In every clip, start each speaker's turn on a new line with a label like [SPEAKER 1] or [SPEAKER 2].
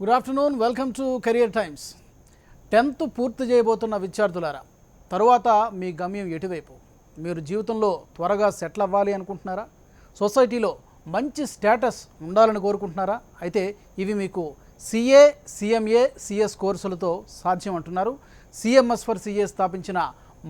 [SPEAKER 1] Good afternoon, welcome to career times. 10th పూర్తి చేయబోతున్న విద్యార్థులారా, తరువాత మీ గమ్యం ఎటువైపు? మీరు జీవితంలో త్వరగా సెటిల్ అవ్వాలి అనుకుంటున్నారా? సొసైటీలో మంచి స్టేటస్ ఉండాలని కోరుకుంటున్నారా? అయితే ఇవి మీకు సిఏ, సిఎంఏ, సిఎస్ కోర్సులతో సాధ్యం అంటున్నారు. సిఎంఎస్ ఫర్ సిఏ స్థాపించిన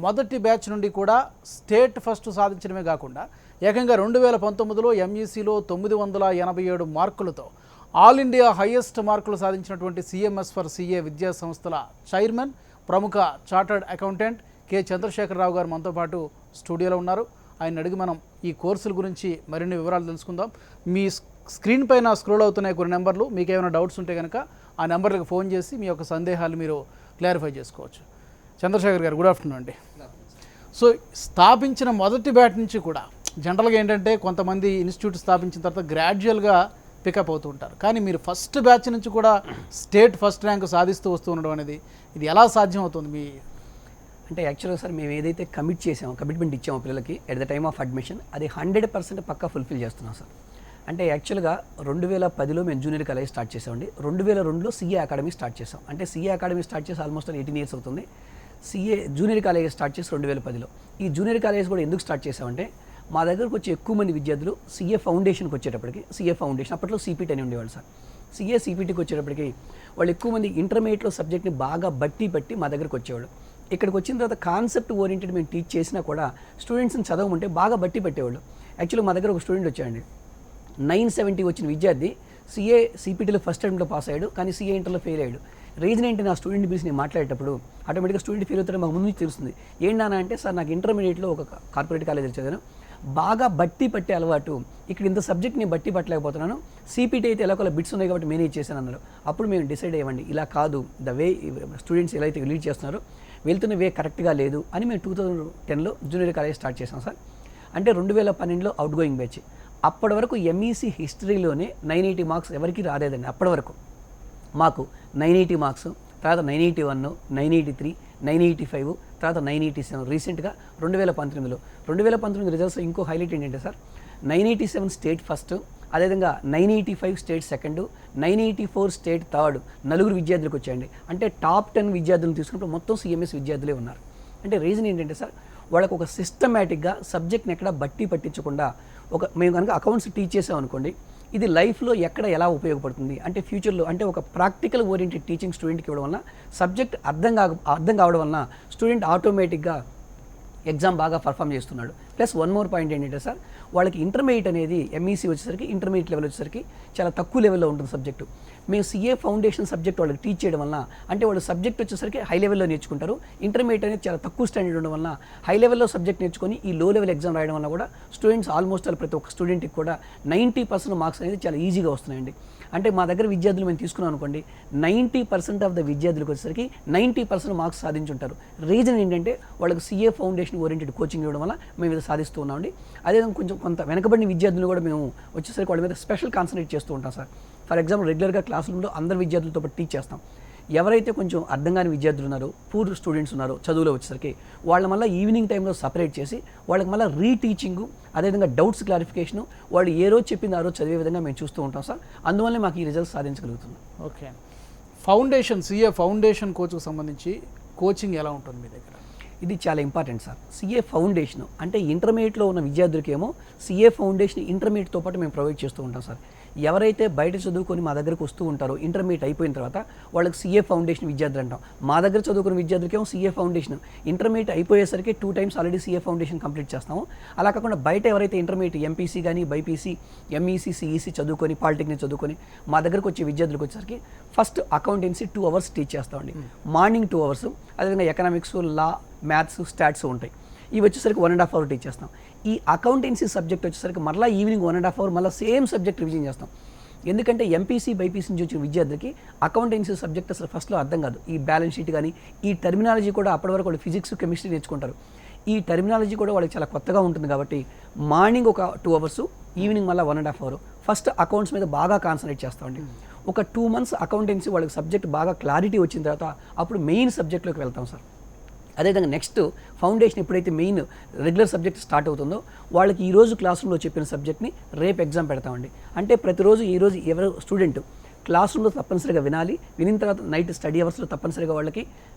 [SPEAKER 1] మొదటి బ్యాచ్ నుండి కూడా స్టేట్ ఫస్ట్ సాధించడమే కాకుండా ఏకంగా 2019లో ఎంఈసీలో 987 మార్కులతో ఆల్ ఇండియా హైయెస్ట్ మార్కులు సాధించినటువంటి సిఎంఎస్ ఫర్ సిఏ విద్యా సంస్థల చైర్మన్, ప్రముఖ చార్టర్డ్ అకౌంటెంట్ కె చంద్రశేఖరరావు గారు మనతో పాటు స్టూడియోలో ఉన్నారు. ఆయన అడిగి మనం ఈ కోర్సుల గురించి మరిన్ని వివరాలు తెలుసుకుందాం. మీ స్క్రీన్ పైన స్క్రోల్ అవుతున్నాయి కొన్ని నెంబర్లు. మీకు ఏమైనా డౌట్స్ ఉంటే కనుక ఆ నెంబర్లకు ఫోన్ చేసి మీ యొక్క సందేహాలు మీరు క్లారిఫై చేసుకోవచ్చు. చంద్రశేఖర్ గారు, గుడ్ ఆఫ్టర్నూన్ అండి. సో స్థాపించిన మొదటి బ్యాచ్ నుంచి కూడా జనరల్గా ఏంటంటే కొంతమంది ఇన్స్టిట్యూట్ స్థాపించిన తర్వాత గ్రాడ్యువల్గా పికప్ అవుతూ ఉంటారు, కానీ మీరు ఫస్ట్ బ్యాచ్ నుంచి కూడా స్టేట్ ఫస్ట్ ర్యాంక్ సాధిస్తూ వస్తూ ఉండడం అనేది ఇది ఎలా సాధ్యం అవుతుంది? మీ
[SPEAKER 2] అంటే యాక్చువల్గా సార్ మేము ఏదైతే కమిట్మెంట్ ఇచ్చామో పిల్లలకి at the time of admission, అది 100% పక్కా ఫుల్ఫిల్ చేస్తున్నాం సార్. అంటే యాక్చువల్గా 2010లో మేము జూనియర్ కాలేజ్ స్టార్ట్ చేసామండి. 2002లో సిఏ అకాడమీ స్టార్ట్ చేసాం. అంటే సిఏ అకాడమీ స్టార్ట్ చేసి ఆల్మోస్ట్ 18 ఇయర్స్ అవుతుంది. జూనియర్ కాలేజ్ స్టార్ట్ చేసి 2010లో. ఈ జూనియర్ కాలేజ్ కూడా ఎందుకు స్టార్ట్ చేసామంటే, మా దగ్గరకు వచ్చే ఎక్కువ మంది విద్యార్థులు సిఏ ఫౌండేషన్కి వచ్చేటప్పటికి, సిఏ ఫౌండేషన్ అప్పట్లో సిపిటి అని ఉండేవాళ్ళు సార్. సిపిటికి వచ్చేటప్పటికి వాళ్ళు ఎక్కువ మంది ఇంటర్మీడియట్లో సబ్జెక్ట్ని బాగా బట్టి మా దగ్గరకు వచ్చేవాళ్ళు. ఇక్కడికి వచ్చిన తర్వాత కాన్సెప్ట్ ఓరియంటెడ్ మేము టీచ్ చేసినా కూడా స్టూడెంట్స్ని చదవమంటే బాగా బట్టి పెట్టేవాళ్ళు. యాక్చువల్లీ మా దగ్గర ఒక స్టూడెంట్ వచ్చాడండి, 970 వచ్చిన విద్యార్థి సిపిటీలో ఫస్ట్ అటెంప్ట్లో పాస్ అయ్యాడు, కానీ సిఏ ఇంటర్లో ఫెయిల్ అయ్యాడు. రీజన్ ఏంటి? నా స్టూడెంట్ పిలిచి నేను మాట్లాడేటప్పుడు ఆటోమేటిక్గా స్టూడెంట్ ఫెయిల్ అవుతారని మాకు ముందు నుంచి తెలుస్తుంది. ఏంటన్నా అంటే, సార్ నాకు ఇంటర్మీడియట్లో ఒక కార్పొరేట్ కాలేజీలో చదివాను, బాగా బట్టి పట్టే అలవాటు, ఇక్కడ ఇంత సబ్జెక్ట్ నేను బట్టి పట్టలేకపోతున్నాను, సిపిటీ అయితే ఎలాగోలా బిట్స్ ఉన్నాయి కాబట్టి మేనేజ్ చేశాను అన్నారు. అప్పుడు మేము డిసైడ్ అయ్యామండి, ఇలా కాదు, ద వే స్టూడెంట్స్ ఎలా అయితే లీడ్ చేస్తున్నారో వెళ్తున్న వే కరెక్ట్గా లేదు అని మేము 2010లో జూనియర్ కాలేజ్ స్టార్ట్ చేసాం సార్. అంటే 2012లో అవుట్ గోయింగ్ బ్యాచ్. అప్పటి వరకు ఎంఈసీ హిస్టరీలోనే 980 మార్క్స్ ఎవరికి రాలేదండి. అప్పటి వరకు మాకు 980 మార్క్స్, తర్వాత 981, 983, 985, తర్వాత 987. రీసెంట్గా 2019 రిజల్ట్స్ ఇంకో హైలైట్ ఏంటంటే సార్, 987 స్టేట్ ఫస్ట్, అదేవిధంగా 985 స్టేట్ సెకండ్, 984 స్టేట్ థర్డ్, 4 విద్యార్థులకు వచ్చాయండి. అంటే టాప్ 10 విద్యార్థులను తీసుకున్నప్పుడు మొత్తం సిఎంఎస్ విద్యార్థులే ఉన్నారు. అంటే రీజన్ ఏంటంటే సార్, వాళ్ళకు ఒక సిస్టమేటిక్గా సబ్జెక్ట్ని ఎక్కడ బట్టి పట్టించకుండా మేము కనుక అకౌంట్స్ టీచ్ చేసాం అనుకోండి, ఇది లైఫ్లో ఎక్కడ ఎలా ఉపయోగపడుతుంది అంటే ఫ్యూచర్లో, అంటే ఒక ప్రాక్టికల్ ఓరియంటెడ్ టీచింగ్ స్టూడెంట్కి ఇవ్వడం వల్ల సబ్జెక్ట్ అర్థం కావడం వల్ల స్టూడెంట్ ఆటోమేటిక్గా ఎగ్జామ్ బాగా పర్ఫామ్ చేస్తున్నాడు. ప్లస్ వన్ మోర్ పాయింట్ ఏంటంటే సార్, వాళ్ళకి ఇంటర్మీడియట్ అనేది ఎంఈసీ వచ్చేసరికి ఇంటర్మీడియట్ లెవెల్ వచ్చేసరికి చాలా తక్కువ లెవెల్లో ఉంటుంది సబ్జెక్టు. మేము సిఏ ఫౌండేషన్ సబ్జెక్ట్ వాళ్ళకి టీచ్ చేయడం వల్ల, అంటే వాళ్ళు సబ్జెక్ట్ వచ్చేసరికి హై లెవెల్లో నేర్చుకుంటారు. ఇంటర్మీడియట్ అనేది చాలా తక్కువ స్టాండర్డ్ ఉండడం వల్ల హై లెవెల్లో సబ్జెక్ట్ నేర్చుకొని ఈ లో లెవెల్ ఎగ్జామ్ రాయడం వల్ల కూడా స్టూడెంట్స్ ఆల్మోస్ట్ ప్రతి ఒక్క స్టూడెంట్కి కూడా 90% మార్క్స్ అనేది చాలా ఈజీగా వస్తున్నాయండి. అంటే మా దగ్గర విద్యార్థులు మేము తీసుకున్నాం అనుకోండి, 90% ఆఫ్ ద విద్యార్థులకు వచ్చేసరికి 90% మార్క్స్ సాధించుంటారు. రీజన్ ఏంటంటే వాళ్ళకి సిఏ ఫౌండేషన్ ఓరియంటెడ్ కోచింగ్ ఇవ్వడం వల్ల మేము ఇది సాధిస్తూ ఉన్నామండి. అదేవిధంగా కొంత వెనకబడిన విద్యార్థులు కూడా మేము వచ్చేసరికి వాళ్ళ మీద స్పెషల్ కాన్సన్ట్రేట్ చేస్తూ ఉంటాం సార్. ఫర్ ఎగ్జాంపుల్, రెగ్యులర్గా క్లాస్ రూమ్లో అందరు విద్యార్థులతో పాటు టీచ్ చేస్తాం. ఎవరైతే కొంచెం అర్థం కాని విద్యార్థులు ఉన్నారో, పూర్ స్టూడెంట్స్ ఉన్నారో చదువులో వచ్చేసరికి, వాళ్ళ మళ్ళీ ఈవినింగ్ టైంలో సపరేట్ చేసి వాళ్ళకి మళ్ళీ రీటీచింగు, అదేవిధంగా డౌట్స్ క్లారిఫికేషను, వాళ్ళు ఏ రోజు చెప్పింది ఆ రోజు చదివే విధంగా మేము చూస్తూ ఉంటాం సార్. అందువల్లే మాకు ఈ రిజల్ట్స్ సాధించగలుగుతున్నాం.
[SPEAKER 1] ఓకే, ఫౌండేషన్ సిఏ ఫౌండేషన్ కోచ్కు సంబంధించి కోచింగ్ ఎలా ఉంటుంది మీ దగ్గర?
[SPEAKER 2] ఇది చాలా ఇంపార్టెంట్ సార్. సిఏ ఫౌండేషన్ అంటే ఇంటర్మీడియట్లో ఉన్న విద్యార్థులకేమో సిఏ ఫౌండేషన్ ఇంటర్మీడియట్తో పాటు మేము ప్రొవైడ్ చేస్తూ ఉంటాం సార్. ఎవరైతే బయట చదువుకొని మా దగ్గరకు వస్తూ ఉంటారో ఇంటర్మీడియట్ అయిపోయిన తర్వాత వాళ్ళకి సిఏ ఫౌండేషన్ విద్యార్థులు అంటాం. మా దగ్గర చదువుకున్న విద్యార్థులకేమో సిఏ ఫౌండేషన్, ఇంటర్మీడియట్ అయిపోయేసరికి 2 times already CA foundation complete చేస్తాము. అలా కాకుండా బయట ఎవరైతే ఇంటర్మీడియట్ ఎంపీసీ కానీ బైపీసీ, ఎంఈసీ, సిఈసీ చదువుకొని పాలిటెక్నిక్ చదువుకొని మా దగ్గరకు వచ్చే విద్యార్థులకు వచ్చేసరికి ఫస్ట్ అకౌంటెన్సీ 2 hours టీచ్ చేస్తామండి. మార్నింగ్ 2 hours, అదేవిధంగా ఎకనామిక్స్, లా, మ్యాథ్స్, స్టాట్స్ ఉంటాయి. ఇవి వచ్చేసరికి 1.5 hours టీచ్ చేస్తాం. ఈ అకౌంటెన్సీ సబ్జెక్ట్ వచ్చేసరికి మళ్ళీ ఈవినింగ్ 1.5 hours మళ్ళీ సేమ్ సబ్జెక్ట్ రివిజన్ చేస్తాం. ఎందుకంటే ఎంపీసీ, బైపీసీ నుంచి వచ్చిన విద్యార్థికి అకౌంటెన్సీ సబ్జెక్ట్ అసలు ఫస్ట్లో అర్థం కాదు. ఈ బ్యాలెన్స్ షీట్ కానీ ఈ టెర్మినాలజీ కూడా అప్పటి వరకు వాళ్ళు ఫిజిక్స్, కెమిస్ట్రీ నేర్చుకుంటారు. ఈ టెర్మినాలజీ కూడా వాళ్ళకి చాలా కొత్తగా ఉంటుంది కాబట్టి మార్నింగ్ ఒక 2 hours, ఈవినింగ్ మళ్ళీ 1.5 hours ఫస్ట్ అకౌంట్స్ మీద బాగా కాన్సన్ట్రేట్ చేస్తామండి. ఒక 2 months అకౌంటెన్సీ వాళ్ళకి సబ్జెక్ట్ బాగా క్లారిటీ వచ్చిన తర్వాత అప్పుడు మెయిన్ సబ్జెక్ట్లోకి వెళ్తాం సార్. అదేవిధంగా నెక్స్ట్ ఫౌండేషన్ ఎప్పుడైతే మెయిన్ రెగ్యులర్ సబ్జెక్ట్ స్టార్ట్ అవుతుందో వాళ్ళకి ఈరోజు క్లాస్ రూమ్లో చెప్పిన సబ్జెక్ట్ని రేపు ఎగ్జామ్ పెడతామండి. అంటే ప్రతిరోజు ఈరోజు ఎవరు స్టూడెంట్ క్లాస్ రూమ్లో తప్పనిసరిగా వినాలి, వినిన తర్వాత నైట్ స్టడీ అవర్స్లో తప్పనిసరిగా వాళ్ళకి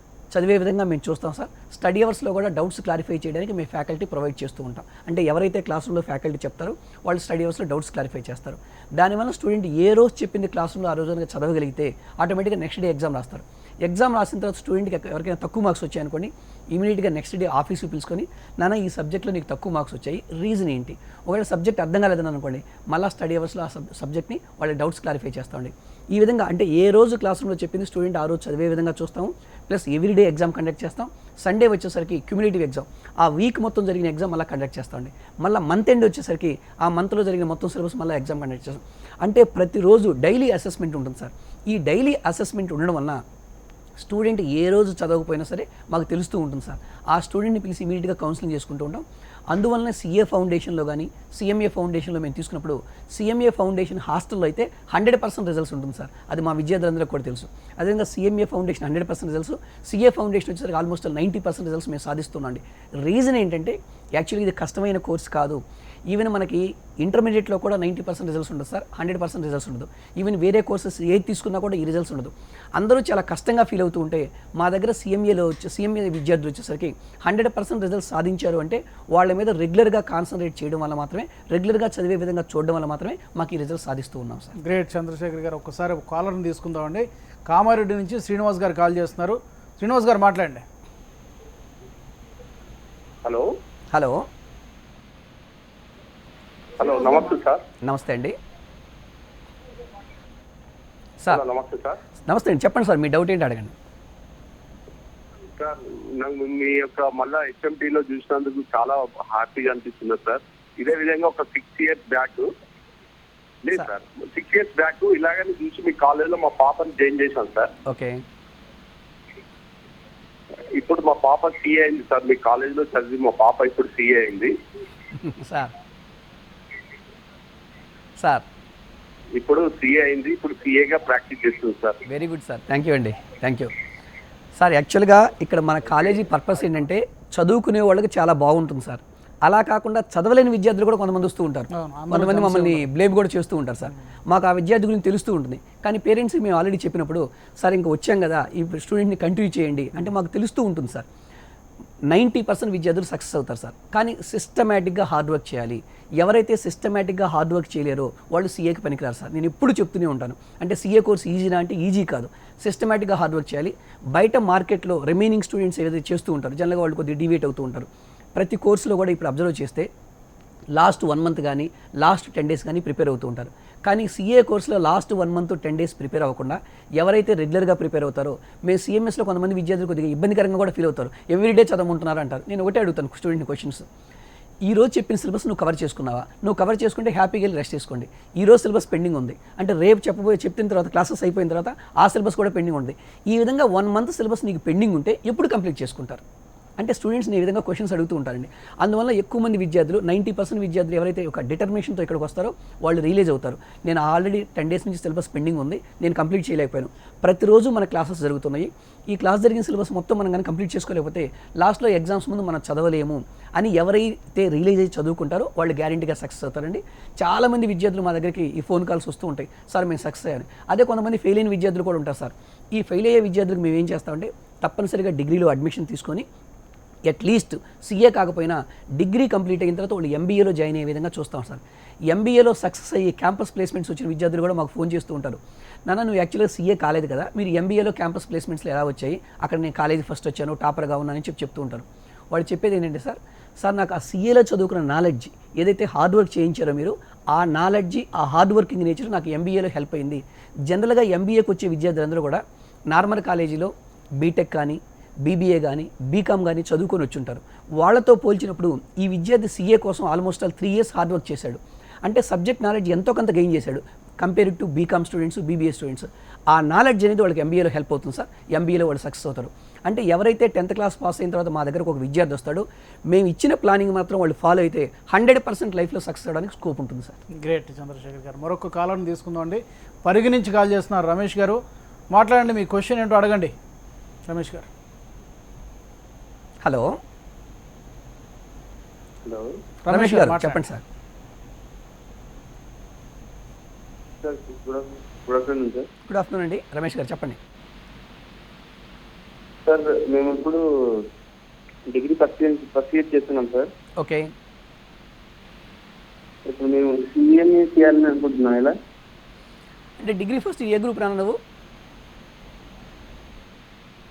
[SPEAKER 2] చదివే విధంగా మేము చూస్తాం సార్. స్టడీ అవర్స్లో కూడా డౌట్స్ క్లారిఫై చేయడానికి మేము ఫ్యాకల్టీ ప్రొవైడ్ చేస్తూ ఉంటాం. అంటే ఎవరైతే క్లాస్ రూమ్లో ఫ్యాకల్టీ చెప్తారో వాళ్ళు స్టడీ అవర్స్లో డౌట్స్ క్లారిఫై చేస్తారు. దానివల్ల స్టూడెంట్ ఏ రోజు చెప్పింది క్లాస్ రూమ్లో ఆ రోజు కనుక చదవగలిగితే ఆటోమేటిక్గా నెక్స్ట్ డే ఎగ్జామ్ రాస్తారు. ఎగ్జామ్ రాసిన తర్వాత స్టూడెంట్కి ఎవరికైనా తక్కువ మార్క్స్ వచ్చాయనుకోండి, ఇమీడియట్గా నెక్స్ట్ డే ఆఫీస్కి పిలుచుకొని, నాన్న ఈ సబ్జెక్ట్లో నీకు తక్కువ మార్క్స్ వచ్చాయి, రీజన్ ఏంటి? ఒకవేళ సబ్జెక్ట్ అర్థం కాలేదని అనుకోండి, మళ్ళీ స్టడీ అవర్స్లో ఆ సబ్జెక్ట్ని వాళ్ళ డౌట్స్ క్లారిఫై చేస్తామండి. ఈ విధంగా అంటే ఏ రోజు క్లాస్ రూమ్లో చెప్పింది స్టూడెంట్ ఆ రోజు చదివే విధంగా చూస్తాము. ప్లస్ ఎవ్రీడే ఎగ్జామ్ కండక్ట్ చేస్తాం. సండే వచ్చేసరికి క్యూములేటివ్ ఎగ్జామ్, ఆ వీక్ మొత్తం జరిగిన ఎగ్జామ్ మళ్ళీ కండక్ట్ చేస్తామండి. మళ్ళీ మంత్ ఎండ్ వచ్చేసరికి ఆ మంత్లో జరిగిన మొత్తం సిలబస్ మళ్ళీ ఎగ్జామ్ కండక్ట్ చేస్తాం. అంటే ప్రతిరోజు డైలీ అసెస్మెంట్ ఉంటుంది సార్. ఈ డైలీ అసెస్మెంట్ ఉండడం వలన స్టూడెంట్ ఏ రోజు చదవకపోయినా సరే మాకు తెలుస్తూ ఉంటుంది సార్. ఆ స్టూడెంట్ని పిలిచి ఇమీడియట్గా కౌన్సిలింగ్ చేసుకుంటూ ఉంటాం. అందువలన సిఏ ఫౌండేషన్లో కానీ సిఎంఏ ఫౌండేషన్లో మేము తీసుకున్నప్పుడు, సిఎంఏ ఫౌండేషన్ హాస్టల్లో అయితే 100% రిజల్ట్స్ ఉంటుంది సార్. అది మా విద్యార్థులందరికీ కూడా తెలుసు. అదేవిధంగా CMA foundation 100% results, CA foundation వచ్చేసరికి ఆల్మోస్ట్ 90% రిజల్ట్స్ మేము సాధిస్తున్నాండి. రీజన్ ఏంటంటే యాక్చువల్లీ ఇది కష్టమైన కోర్స్ కాదు. ఈవెన్ మనకి ఇంటర్మీడియట్లో కూడా 90% రిజల్ట్స్ ఉండదు సార్, 100% రిజల్ట్స్ ఉండదు. ఈవెన్ వేరే కోర్సెస్ ఏది తీసుకున్నా కూడా ఈ రిజల్ట్స్ ఉండదు. అందరూ చాలా కష్టంగా ఫీల్ అవుతూ ఉంటే మా దగ్గర సిఎంఏ విద్యార్థులు వచ్చేసరికి 100% రిజల్ట్స్ సాధించారు అంటే వాళ్ళ మీద రెగ్యులర్గా కాన్సన్ట్రేట్ చేయడం వల్ల మాత్రమే, రెగ్యులర్గా చదివే విధంగా చూడడం వల్ల మాత్రమే మాకు ఈ రిజల్ట్స్ సాధిస్తూ ఉన్నాం సార్.
[SPEAKER 1] గ్రేట్ చంద్రశేఖర్ గారు. ఒక్కసారి కాలర్ని తీసుకుందామండి. కామారెడ్డి నుంచి శ్రీనివాస్ గారు కాల్ చేస్తున్నారు. శ్రీనివాస్ గారు మాట్లాడండి.
[SPEAKER 3] హలో
[SPEAKER 2] హలో
[SPEAKER 3] హలో నమస్తే సార్.
[SPEAKER 2] నమస్తే అండి సార్.
[SPEAKER 3] నమస్తే సార్.
[SPEAKER 2] నమస్తే అండి, చెప్పండి సార్, మీ డౌట్ ఏంటి అడగండి.
[SPEAKER 3] సార్ నాకు మీ యొక్క మళ్ళా హెచ్ఎంటీలో చూసినందుకు చాలా హ్యాపీగా అనిపిస్తుంది సార్. ఇదే విధంగా ఒక 6 years బ్యాక్ లేదు సార్, 6 years బ్యాక్ ఇలాగని చూసి మీ కాలేజీలో మా పాపని జాయిన్ చేశాను సార్.
[SPEAKER 2] ఓకే.
[SPEAKER 3] ఇప్పుడు మా పాప సిఏ అయింది సార్. మీ కాలేజీలో చదివి మా పాప ఇప్పుడు సిఏ అయింది
[SPEAKER 2] సార్. సార్
[SPEAKER 3] ఇప్పుడు సిఏ అయింది, ఇప్పుడు సిఏగా ప్రాక్టీస్ చేస్తుంది sir.
[SPEAKER 2] Very good sir, thank you అండి, థ్యాంక్ యూ సార్. యాక్చువల్గా ఇక్కడ మన కాలేజీ పర్పస్ ఏంటంటే చదువుకునే వాళ్ళకి చాలా బాగుంటుంది సార్. అలా కాకుండా చదవలేని విద్యార్థులు కూడా కొంతమంది వస్తూ ఉంటారు. కొంతమంది మమ్మల్ని బ్లేమ్ కూడా చేస్తూ ఉంటారు సార్. మాకు ఆ విద్యార్థి గురించి తెలుస్తూ ఉంటుంది. కానీ పేరెంట్స్కి మేము ఆల్రెడీ చెప్పినప్పుడు, సార్ ఇంకా వచ్చాం కదా ఈ స్టూడెంట్ని కంటిన్యూ చేయండి అంటే మాకు తెలుస్తూ ఉంటుంది సార్. 90% విద్యార్థులు సక్సెస్ అవుతారు సార్. కానీ సిస్టమేటిక్గా హార్డ్ వర్క్ చేయాలి. ఎవరైతే సిస్టమేటిక్గా హార్డ్ వర్క్ చేయలేరో వాళ్ళు సీఏకి పనికిరారు సార్. నేను ఎప్పుడు చెప్తూనే ఉంటాను. అంటే సీఏ కోర్స్ ఈజీనా అంటే ఈజీ కాదు. సిస్టమేటిక్గా హార్డ్ వర్క్ చేయాలి. బయట మార్కెట్లో రిమైనింగ్ స్టూడెంట్స్ ఏదైతే చేస్తూ ఉంటారు, జనరల్గా వాళ్ళు కొద్దిగా డివేట్ అవుతూ ఉంటారు. ప్రతి కోర్సులో కూడా ఇప్పుడు అబ్జర్వ్ చేస్తే లాస్ట్ 1 month కానీ లాస్ట్ 10 days కానీ ప్రిపేర్ అవుతూ ఉంటారు. కానీ సీఏ కోర్సులో లాస్ట్ 1 month 10 days ప్రిపేర్ అవ్వకుండా ఎవరైతే రెగ్యులర్గా ప్రిపేర్ అవుతారో, మేము సిఎంఎస్లో కొంతమంది విద్యార్థులు కొద్దిగా ఇబ్బందికరంగా కూడా ఫీల్ అవుతారు. ఎవ్రీడే చదవమంటున్నారు అంటారు. నేను ఒకటే అడుగుతాను స్టూడెంట్ క్వశ్చన్స్. ఈ రోజు చెప్పిన సిలబస్ నువ్వు కవర్ చేసుకున్నావా? నువ్వు కవర్ చేసుకుంటే హ్యాపీగా వెళ్ళి రెస్ట్ చేసుకోండి. ఈ రోజు సిలబస్ పెండింగ్ ఉంది అంటే రేపు చెప్పిన తర్వాత క్లాసెస్ అయిపోయిన తర్వాత ఆ సిలబస్ కూడా పెండింగ్ ఉంది. ఈ విధంగా 1 month సిలబస్ నీకు పెండింగ్ ఉంటే ఎప్పుడు కంప్లీట్ చేసుకుంటారు? అంటే స్టూడెంట్స్ని ఈ విధంగా క్వశ్చన్స్ అడుగుతూ ఉంటారండి. అందువల్ల ఎక్కువ మంది విద్యార్థులు 90% విద్యార్థులు ఎవరైతే ఒక డిటర్మినేషన్తో ఇక్కడికి వస్తారో వాళ్ళు రిలీజ్ అవుతారు. నేను ఆల్రెడీ 10 days నుంచి సిలబస్ పెండింగ్ ఉంది, నేను కంప్లీట్ చేయలేకపోయాను. ప్రతిరోజు మన క్లాసెస్ జరుగుతున్నాయి. ఈ క్లాస్ జరిగిన సిలబస్ మొత్తం మనం కానీ కంప్లీట్ చేసుకోలేకపోతే లాస్ట్లో ఎగ్జామ్స్ ముందు మనం చదవలేము అని ఎవరైతే రిలీజ్ అయ్యి చదువుకుంటారో వాళ్ళు గ్యారెంటీగా సక్సెస్ అవుతారండి. చాలామంది విద్యార్థులు మా దగ్గరికి ఈ ఫోన్ కాల్స్ వస్తూ ఉంటాయి, సార్ మేము సక్సెస్ అయ్యాను. అదే కొంతమంది ఫెయిల్ అయిన విద్యార్థులు కూడా ఉంటారు సార్. ఈ ఫెయిల్ అయ్యే విద్యార్థులకు మేము ఏం చేస్తామంటే తప్పనిసరిగా డిగ్రీలో అడ్మిషన్ తీసుకొని అట్లీస్ట్ సీఏ కాకపోయినా డిగ్రీ కంప్లీట్ అయిన తర్వాత వాళ్ళు ఎంబీఏలో జాయిన్ అయ్యే విధంగా చూస్తాం సార్. ఎంబీఏలో సక్సెస్ అయ్యి క్యాంపస్ ప్లేస్మెంట్స్ వచ్చిన విద్యార్థులు కూడా మాకు ఫోన్ చేస్తూ ఉంటారు, నాన్న నువ్వు యాక్చువల్గా సీఏ కాలేదు కదా, మీరు ఎంబీఏలో క్యాంపస్ ప్లేస్మెంట్స్లో ఎలా వచ్చాయి, అక్కడ నేను కాలేజీ ఫస్ట్ వచ్చాను, టాపర్గా ఉన్నానని చెప్తూ ఉంటారు. వాళ్ళు చెప్పేది ఏంటంటే సార్ నాకు ఆ సీఏలో చదువుకున్న నాలెడ్జ్ ఏదైతే హార్డ్ వర్క్ చేయించారో మీరు, ఆ నాలెడ్జ్ ఆ హార్డ్ వర్కింగ్ నేచర్ నాకు ఎంబీఏలో హెల్ప్ అయింది. జనరల్గా ఎంబీఏకి వచ్చే విద్యార్థులందరూ కూడా నార్మల్ కాలేజీలో బీటెక్ కానీ బీబీఏ కానీ బీకామ్ కానీ చదువుకొని వచ్చి ఉంటారు. వాళ్ళతో పోల్చినప్పుడు ఈ విద్యార్థి సీఏ కోసం ఆల్మోస్ట్ 3 years హార్డ్ వర్క్ చేశాడు. అంటే సబ్జెక్ట్ నాలెడ్జ్ ఎంతో కొంత గెయిన్ చేశాడు compare to BCom students, BBA students. ఆ నాలెడ్జ్ అనేది వాళ్ళకి ఎంబీఏలో హెల్ప్ అవుతుంది సార్. ఎంబీఏలో వాళ్ళు సక్సెస్ అవుతారు. అంటే ఎవరైతే 10th class పాస్ అయిన తర్వాత మా దగ్గరకు ఒక విద్యార్థి వస్తాడో, మేము ఇచ్చిన ప్లానింగ్ మాత్రం వాళ్ళు ఫాలో అయితే 100% లైఫ్లో సక్సెస్ అవ్వడానికి స్కోప్ ఉంటుంది సార్.
[SPEAKER 1] గ్రేట్ చంద్రశేఖర్ గారు. మరొక కాలర్ని తీసుకుందాం అండి. పరిగి నుంచి కాల్ చేస్తున్నారు రమేష్ గారు. మాట్లాడండి, మీ క్వశ్చన్ ఏంటో అడగండి రమేష్ గారు.
[SPEAKER 2] హలో
[SPEAKER 3] హలో
[SPEAKER 2] రమేష్ గారు చెప్పండి sir.
[SPEAKER 3] Sir
[SPEAKER 4] good afternoon sir.
[SPEAKER 2] Good afternoon అండి, రమేష్ గారు చెప్పండి.
[SPEAKER 4] సార్ మేము ఇప్పుడు డిగ్రీ ఫస్ట్ ఇయర్ చేస్తున్నాం సార్.
[SPEAKER 2] ఓకే,
[SPEAKER 4] ఇప్పుడు మేము సిఎంఏ చేయాలని అనుకుంటున్నాం. ఎలా
[SPEAKER 2] అంటే డిగ్రీ ఫస్ట్ ఏ గ్రూప్ రాను నువ్వు?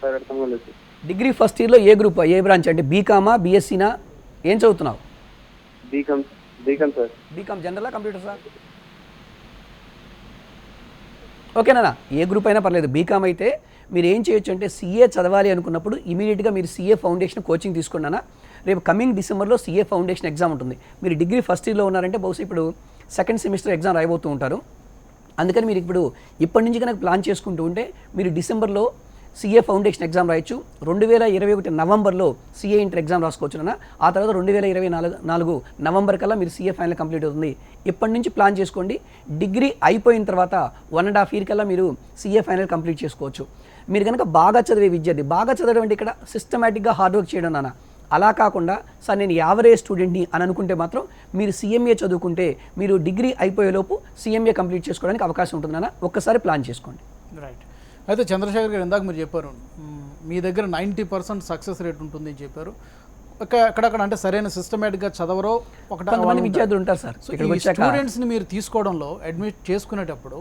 [SPEAKER 4] సార్ అర్థం కాలేదు సార్.
[SPEAKER 2] డిగ్రీ ఫస్ట్ ఇయర్లో ఏ గ్రూప్, ఏ బ్రాంచ్ అంటే బీకామా, బీఎస్సీనా, ఏం చదువుతున్నావు?
[SPEAKER 4] B Com sir.
[SPEAKER 2] బీకామ్ జనరలా, కంప్యూటర్ సార్? ఓకేనా, ఏ గ్రూప్ అయినా పర్లేదు. బీకామ్ అయితే మీరు ఏం చేయొచ్చు అంటే సీఏ చదవాలి అనుకున్నప్పుడు ఇమీడియట్గా మీరు సీఏ ఫౌండేషన్ కోచింగ్ తీసుకున్నానా. రేపు కమింగ్ డిసెంబర్లో సీఏ ఫౌండేషన్ ఎగ్జామ్ ఉంటుంది. మీరు డిగ్రీ ఫస్ట్ ఇయర్లో ఉన్నారంటే బహుశా ఇప్పుడు సెకండ్ సెమిస్టర్ ఎగ్జామ్ రాయబోతూ ఉంటారు. అందుకని మీరు ఇప్పటి నుంచి కనుక ప్లాన్ చేసుకుంటూ ఉంటే మీరు డిసెంబర్లో సీఏ ఫౌండేషన్ ఎగ్జామ్ రాయొచ్చు. 2021 నవంబర్లో సీఏ ఇంటర్ ఎగ్జామ్ రాసుకోవచ్చు నాన్న. ఆ తర్వాత 2024 నవంబర్ కల్లా మీరు సీఏ ఫైనల్ కంప్లీట్ అవుతుంది. ఇప్పటి నుంచి ప్లాన్ చేసుకోండి. డిగ్రీ అయిపోయిన తర్వాత 1.5 year కల్లా మీరు సీఏ ఫైనల్ కంప్లీట్ చేసుకోవచ్చు. మీరు కనుక బాగా చదివే విద్యార్థి, బాగా చదవడం అంటే ఇక్కడ సిస్టమేటిక్గా హార్డ్ వర్క్ చేయడం నాన్న. అలా కాకుండా సార్ నేను యావరేజ్ స్టూడెంట్ని అని అనుకుంటే మాత్రం మీరు సీఎంఏ చదువుకుంటే మీరు డిగ్రీ అయిపోయేలోపు సీఎంఏ కంప్లీట్ చేసుకోవడానికి అవకాశం ఉంటుంది నాన్న. ఒక్కసారి ప్లాన్ చేసుకోండి.
[SPEAKER 1] రైట్. అయితే చంద్రశేఖర్ గారు ఇందాక మీరు చెప్పారు మీ దగ్గర 90% సక్సెస్ రేట్ ఉంటుంది అని చెప్పారు. ఎక్కడక్కడ అంటే సరైన సిస్టమేటిక్గా చదవరో
[SPEAKER 2] కొంతమంది విద్యార్థులు ఉంటారు సార్.
[SPEAKER 1] సో ఈ స్టూడెంట్స్ని మీరు తీసుకోవడంలో అడ్మిట్ చేసుకునేటప్పుడు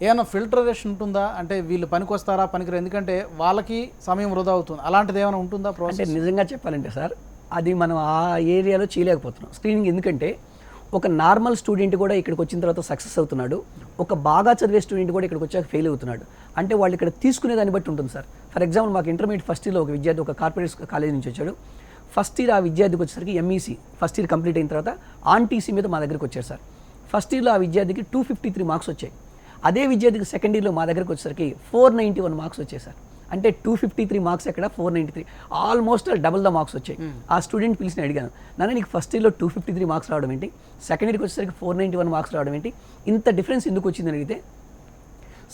[SPEAKER 1] ఏమైనా ఫిల్టరేషన్ ఉంటుందా? అంటే వీళ్ళు పనికి వస్తారా, పనికిరా? ఎందుకంటే వాళ్ళకి సమయం వృధా అవుతుంది. అలాంటిది ఏమైనా ఉంటుందా ప్రాసెస్?
[SPEAKER 2] అంటే నిజంగా చెప్పాలంటే సార్ అది మనం ఆ ఏరియాలో చేయలేకపోతున్నాం స్క్రీనింగ్. ఎందుకంటే ఒక నార్మల్ స్టూడెంట్ కూడా ఇక్కడికి వచ్చిన తర్వాత సక్సెస్ అవుతున్నాడు, ఒక బాగా చదివే స్టూడెంట్ కూడా ఇక్కడికి వచ్చాక ఫెయిల్ అవుతున్నాడు. అంటే వాళ్ళు ఇక్కడ తీసుకునే దాన్ని బట్టి ఉంటుంది సార్. ఫర్ ఎగ్జాంపుల్ మాకు ఇంటర్మీడియట్ ఫస్ట్ ఇయర్లో ఒక విద్యార్థి ఒక కార్పొరేట్ కాలేజ్ నుంచి వచ్చాడు. ఫస్ట్ ఇయర్ ఆ విద్యార్థికి వచ్చేసరికి ఎంఈసీ ఫస్ట్ ఇయర్ కంప్లీట్ అయిన తర్వాత ఆన్టీసీ మీద మా దగ్గరికి వచ్చారు సార్. ఫస్ట్ ఇయర్లో ఆ విద్యార్థికి 253 మార్క్స్ వచ్చాయి. అదే విద్యార్థికి సెకండ్ ఇయర్లో మా దగ్గరికి వచ్చేసరికి 491 మార్క్స్ వచ్చాయి సార్. అంటే 253 మార్క్స్ ఎక్కడ 493, ఆల్మోస్ట్ డబుల్ ద మార్క్స్ వచ్చాయి. ఆ స్టూడెంట్ పిలిచి అడిగాను, నాన్న నీకు ఫస్ట్ ఇయర్లో 253 మార్క్స్ రావడం ఏంటి, సెకండ్ ఇయర్కి వచ్చేసరికి 491 మార్క్స్ రావడం ఏంటి, ఇంత డిఫరెన్స్ ఎందుకు వచ్చిందని అడిగితే,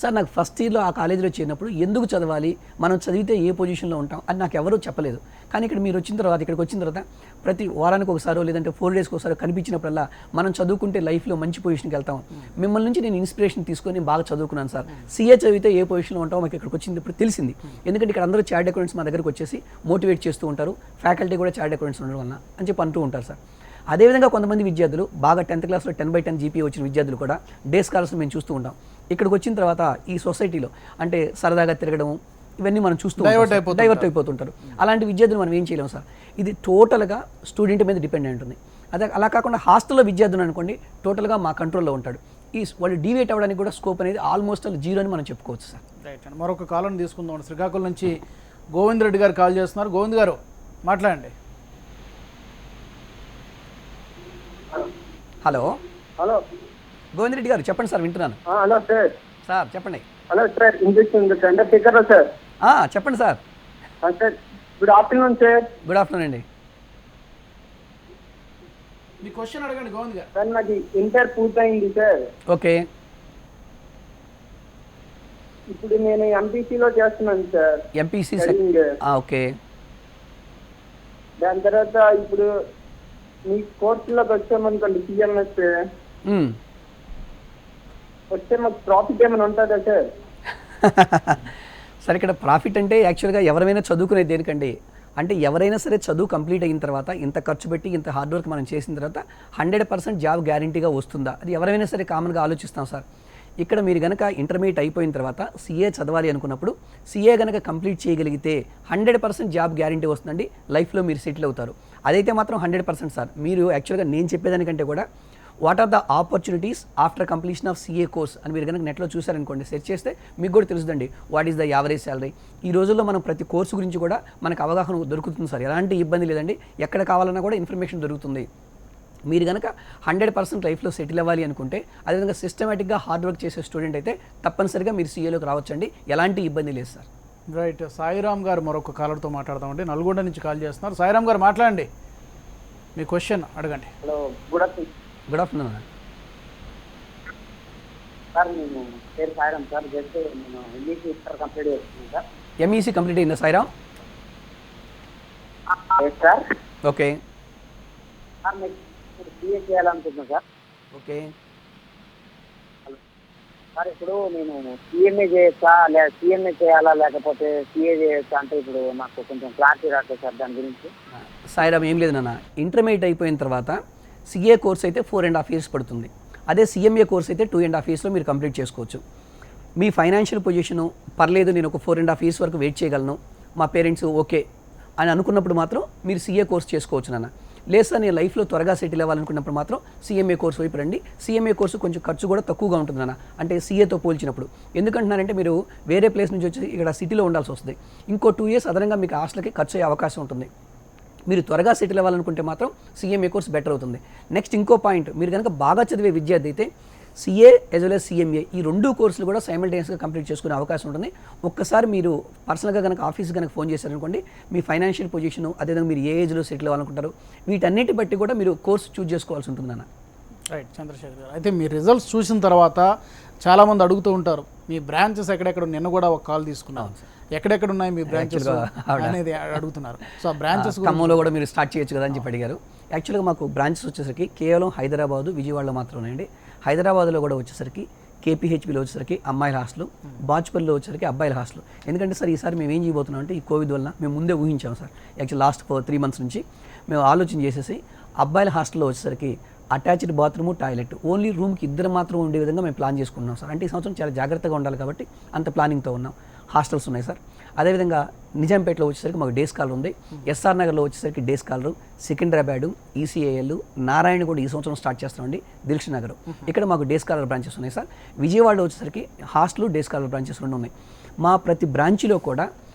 [SPEAKER 2] సార్ నాకు ఫస్ట్ ఇయర్లో ఆ కాలేజీలో చేరినప్పుడు ఎందుకు చదవాలి, మనం చదివితే ఏ పొజిషన్లో ఉంటాం అని నాకు ఎవరూ చెప్పలేదు. కానీ ఇక్కడ మీరు వచ్చిన తర్వాత, ఇక్కడికి వచ్చిన తర్వాత ప్రతి వారానికి ఒకసారో లేదంటే 4 daysకి ఒకసారి కనిపించినప్పుడల్లా మనం చదువుకుంటే లైఫ్లో మంచి పొజిషన్కి వెళ్తాం. మిమ్మల్ని నుంచి నేను ఇన్స్పిరేషన్ తీసుకొని బాగా చదువుకున్నాను సార్. సీఏ చదివితే ఏ పొజిషన్లో ఉంటామో మాకు ఇక్కడికి వచ్చింది ఇప్పుడు తెలిసింది. ఎందుకంటే ఇక్కడ అందరూ చార్టెడ్ అకౌంటెంట్స్ మా దగ్గరకు వచ్చేసి మోటివేట్ చేస్తూ ఉంటారు. ఫ్యాకల్టీ కూడా చార్టెడ్ అకౌంటెంట్స్ ఉండడం వల్ల అని చెప్పి అంటూ ఉంటారు సార్. అదేవిధంగా కొంతమంది విద్యార్థులు బాగా 10th క్లాస్లో 10/10 జీపీ వచ్చిన విద్యార్థులు కూడా డే స్కాలర్స్ మేము చూస్తూ ఉంటాం. ఇక్కడికి వచ్చిన తర్వాత ఈ సొసైటీలో అంటే సరదాగా తిరగడం ఇవన్నీ మనం చూస్తూ డైవర్ట్ అయిపోతుంటారు. అలాంటి విద్యార్థులు మనం ఏం చేయలేము సార్. ఇది టోటల్గా స్టూడెంట్ మీద డిపెండ్ అయి ఉంటుంది. అదే అలా కాకుండా హాస్టల్లో విద్యార్థులు అనుకోండి టోటల్గా మా కంట్రోల్లో ఉంటాడు. వాళ్ళు డీవియేట్ అవ్వడానికి కూడా స్కోప్ అనేది ఆల్మోస్ట్ 0 అని మనం చెప్పుకోవచ్చు సార్.
[SPEAKER 1] రైట్ అండి. మరొక కాలం తీసుకుందాం. శ్రీకాకుళం నుంచి గోవింద్ రెడ్డి గారు కాల్ చేస్తున్నారు. గోవింద్ గారు మాట్లాడండి.
[SPEAKER 2] హలో
[SPEAKER 4] హలో
[SPEAKER 2] గోవింద్ రెడ్డి గారు చెప్పండి సార్, వింటున్నాను.
[SPEAKER 4] Hello sir.
[SPEAKER 2] సార్ చెప్పండి.
[SPEAKER 4] హలో సార్, ఇంట్రెస్టింగ్ అంటే స్పీకర్ సార్.
[SPEAKER 2] చెప్పండి sir.
[SPEAKER 4] Sir good afternoon sir.
[SPEAKER 2] Good afternoon అండి.
[SPEAKER 1] మీ క్వశ్చన్ అడగండి గోవింద్ గారు.
[SPEAKER 4] సార్ నాది ఇంటర్ పూర్తయింది సార్.
[SPEAKER 2] ఓకే.
[SPEAKER 4] ఇప్పుడు నేను ఎంపీసీలో చేస్తున్నాను సార్.
[SPEAKER 2] MPC okay.
[SPEAKER 4] దాని తర్వాత ఇప్పుడు మీ కోర్సులోకి వచ్చామనుకోండి సిఎంఎస్ వస్తే మాకు ప్రాఫిట్ ఏమైనా ఉంటుందా సార్?
[SPEAKER 2] సరే, ఇక్కడ ప్రాఫిట్ అంటే యాక్చువల్గా ఎవరైనా చదువుకునేది దేనికండి అంటే ఎవరైనా సరే చదువు కంప్లీట్ అయిన తర్వాత ఇంత ఖర్చు పెట్టి ఇంత హార్డ్ వర్క్ మనం చేసిన తర్వాత 100% జాబ్ గ్యారంటీగా వస్తుందా, అది ఎవరైనా సరే కామన్గా ఆలోచిస్తాం సార్. ఇక్కడ మీరు కనుక ఇంటర్మీడియట్ అయిపోయిన తర్వాత సీఏ చదవాలి అనుకున్నప్పుడు సీఏ కనుక కంప్లీట్ చేయగలిగితే 100% జాబ్ గ్యారంటీ వస్తుందండి. లైఫ్లో మీరు సెటిల్ అవుతారు. అదైతే మాత్రం 100% సార్. మీరు యాక్చువల్గా నేను చెప్పేదానికంటే కూడా what are the opportunities after completion of CA course అని మీరు కనుక నెట్లో చూసారనుకోండి, సెర్చ్ చేస్తే మీకు కూడా తెలుస్తుందండి what is the average salary. ఈ రోజుల్లో మనం ప్రతి కోర్సు గురించి కూడా మనకు అవగాహన దొరుకుతుంది సార్. ఎలాంటి ఇబ్బంది లేదండి. ఎక్కడ కావాలన్నా కూడా ఇన్ఫర్మేషన్ దొరుకుతుంది. మీరు కనుక 100% లైఫ్లో సెటిల్ అవ్వాలి అనుకుంటే అదేవిధంగా సిస్టమేటిక్గా హార్డ్ వర్క్ చేసే స్టూడెంట్ అయితే తప్పనిసరిగా మీరు సీఏలోకి రావచ్చండి. ఎలాంటి ఇబ్బంది లేదు సార్.
[SPEAKER 1] రైట్. సాయిరామ్ గారు మరొక కాలర్తో మాట్లాడదామండి. నల్గొండ నుంచి కాల్ చేస్తున్నారు. సాయిరామ్ గారు మాట్లాడండి, మీ క్వశ్చన్ అడగండి.
[SPEAKER 4] Hello, good afternoon.
[SPEAKER 2] Good afternoon
[SPEAKER 4] sir. నేను పేరు సాయిరామ్ సార్. జస్ట్ నేను ఎంఈసీ ఇంటర్ కంప్లీట్ చేస్తున్నాను సార్.
[SPEAKER 2] ఎంఈసీ కంప్లీట్ అయిందా సాయిరామ్?
[SPEAKER 4] Sir
[SPEAKER 2] okay.
[SPEAKER 4] సార్ మీకు సీఏ చేయాలనుకుంటున్నాను సార్.
[SPEAKER 2] ఓకే.
[SPEAKER 4] సార్ ఇప్పుడు నేను సిఎంఏ చేయొచ్చా లేదా సిఎంఏ చేయాలా లేకపోతే సిఏ చేయొచ్చా అంటే ఇప్పుడు నాకు కొంచెం క్లారిటీ రావట్లేదు సార్ దాని గురించి.
[SPEAKER 2] సాయిరామ్ ఏం లేదు నాన్న, ఇంటర్మీడియట్ అయిపోయిన తర్వాత సిఏ కోర్స్ అయితే 4.5 years పడుతుంది. అదే సిఎంఏ కోర్స్ అయితే 2.5 yearsలో మీరు కంప్లీట్ చేసుకోవచ్చు. మీ ఫైనాన్షియల్ పొజిషను పర్లేదు, నేను ఒక 4.5 years వరకు వెయిట్ చేయగలను, మా పేరెంట్స్ ఓకే అని అనుకున్నప్పుడు మాత్రం మీరు సిఏ కోర్స్ చేసుకోవచ్చు నాన్న. లేదు సార్ నేను లైఫ్లో త్వరగా సెటిల్ అవ్వాలనుకున్నప్పుడు మాత్రం సిఎంఏ కోర్స్ వైపు రండి. సిఎంఏ కోర్సు కొంచెం ఖర్చు కూడా తక్కువగా ఉంటుంది నాన్న, అంటే సిఏతో పోల్చినప్పుడు. ఎందుకంటున్నారంటే మీరు వేరే ప్లేస్ నుంచి వచ్చి ఇక్కడ సిటీలో ఉండాల్సి వస్తుంది. ఇంకో 2 years అదనంగా మీకు హాస్టల్కి ఖర్చు అయ్యే అవకాశం ఉంటుంది. మీరు త్వరగా సెటిల్ అవ్వాలనుకుంటే మాత్రం సిఎంఏ కోర్స్ బెటర్ అవుతుంది. నెక్స్ట్ ఇంకో పాయింట్, మీరు కనుక బాగా చదివే విద్యార్థి అయితే CA as well as CMA ఈ 2 కోర్సులు కూడా సైమల్టేనియస్గా కంప్లీట్ చేసుకునే అవకాశం ఉంటుంది. ఒక్కసారి మీరు పర్సనల్గా కనుక ఆఫీస్కి కనుక ఫోన్ చేశారనుకోండి, మీ ఫైనాన్షియల్ పొజిషను అదేవిధంగా మీరు ఏ ఏజ్లో సెటిల్ అవ్వాలనుకుంటారు వీటన్నిటి బట్టి కూడా మీరు కోర్స్ చూస్ చేసుకోవాల్సి ఉంటుంది అన్న.
[SPEAKER 1] రైట్ చంద్రశేఖర్ గారు, అయితే మీ రిజల్ట్స్ చూసిన తర్వాత చాలామంది అడుగుతూ ఉంటారు మీ బ్రాంచెస్ ఎక్కడెక్కడ, నిన్న కూడా ఒక కాల్ తీసుకున్నాం, ఎక్కడెక్కడ ఉన్నాయి మీ బ్రాంచెస్ అనేది అడుగుతున్నారు. సో ఆ బ్రాంచెస్
[SPEAKER 2] ఖమ్మంలో కూడా మీరు స్టార్ట్ చేయొచ్చు కదా అని చెప్పి అడిగారు. యాక్చువల్గా మాకు బ్రాంచెస్ వచ్చేసరికి కేవలం హైదరాబాదు, విజయవాడలో మాత్రం ఉన్నాయండి. హైదరాబాద్లో కూడా వచ్చేసరికి కేపీహెచ్బీలో వచ్చేసరికి అమ్మాయిల హాస్టల్, బాచ్పల్లిలో వచ్చేసరికి అబ్బాయిల హాస్టల్. ఎందుకంటే సార్ ఈసారి మేము ఏం చేయబోతున్నాం అంటే ఈ కోవిడ్ వల్ల మేము ముందే ఊహించాము సార్. యాక్చువల్ లాస్ట్ 3 months నుంచి మేము ఆలోచన చేసేసి అబ్బాయిల హాస్టల్లో వచ్చేసరికి అటాచ్డ్ బాత్రూము, టాయిలెట్ ఓన్లీ రూమ్కి 2 మాత్రం ఉండే విధంగా మేము ప్లాన్ చేసుకున్నాం సార్. అంటే ఈ సంవత్సరం చాలా జాగ్రత్తగా ఉండాలి కాబట్టి అంత ప్లానింగ్తో ఉన్నాం. హాస్టల్స్ ఉన్నాయి సార్. అదేవిధంగా నిజాంపేటలో వచ్చేసరికి మాకు డే స్కాలర్ ఉంది, ఎస్ఆర్ నగర్లో వచ్చేసరికి day scholar, Secunderabad, ECIL, Narayana కూడా ఈ సంవత్సరం స్టార్ట్ చేస్తామండి, దిల్ష్ నగర్, ఇక్కడ మాకు డే స్కాలర్ బ్రాంచెస్ ఉన్నాయి సార్. విజయవాడలో వచ్చేసరికి హాస్టల్, డే స్కాలర్ బ్రాంచెస్ 2 ఉన్నాయి. మా ప్రతి బ్రాంచ్లో కూడా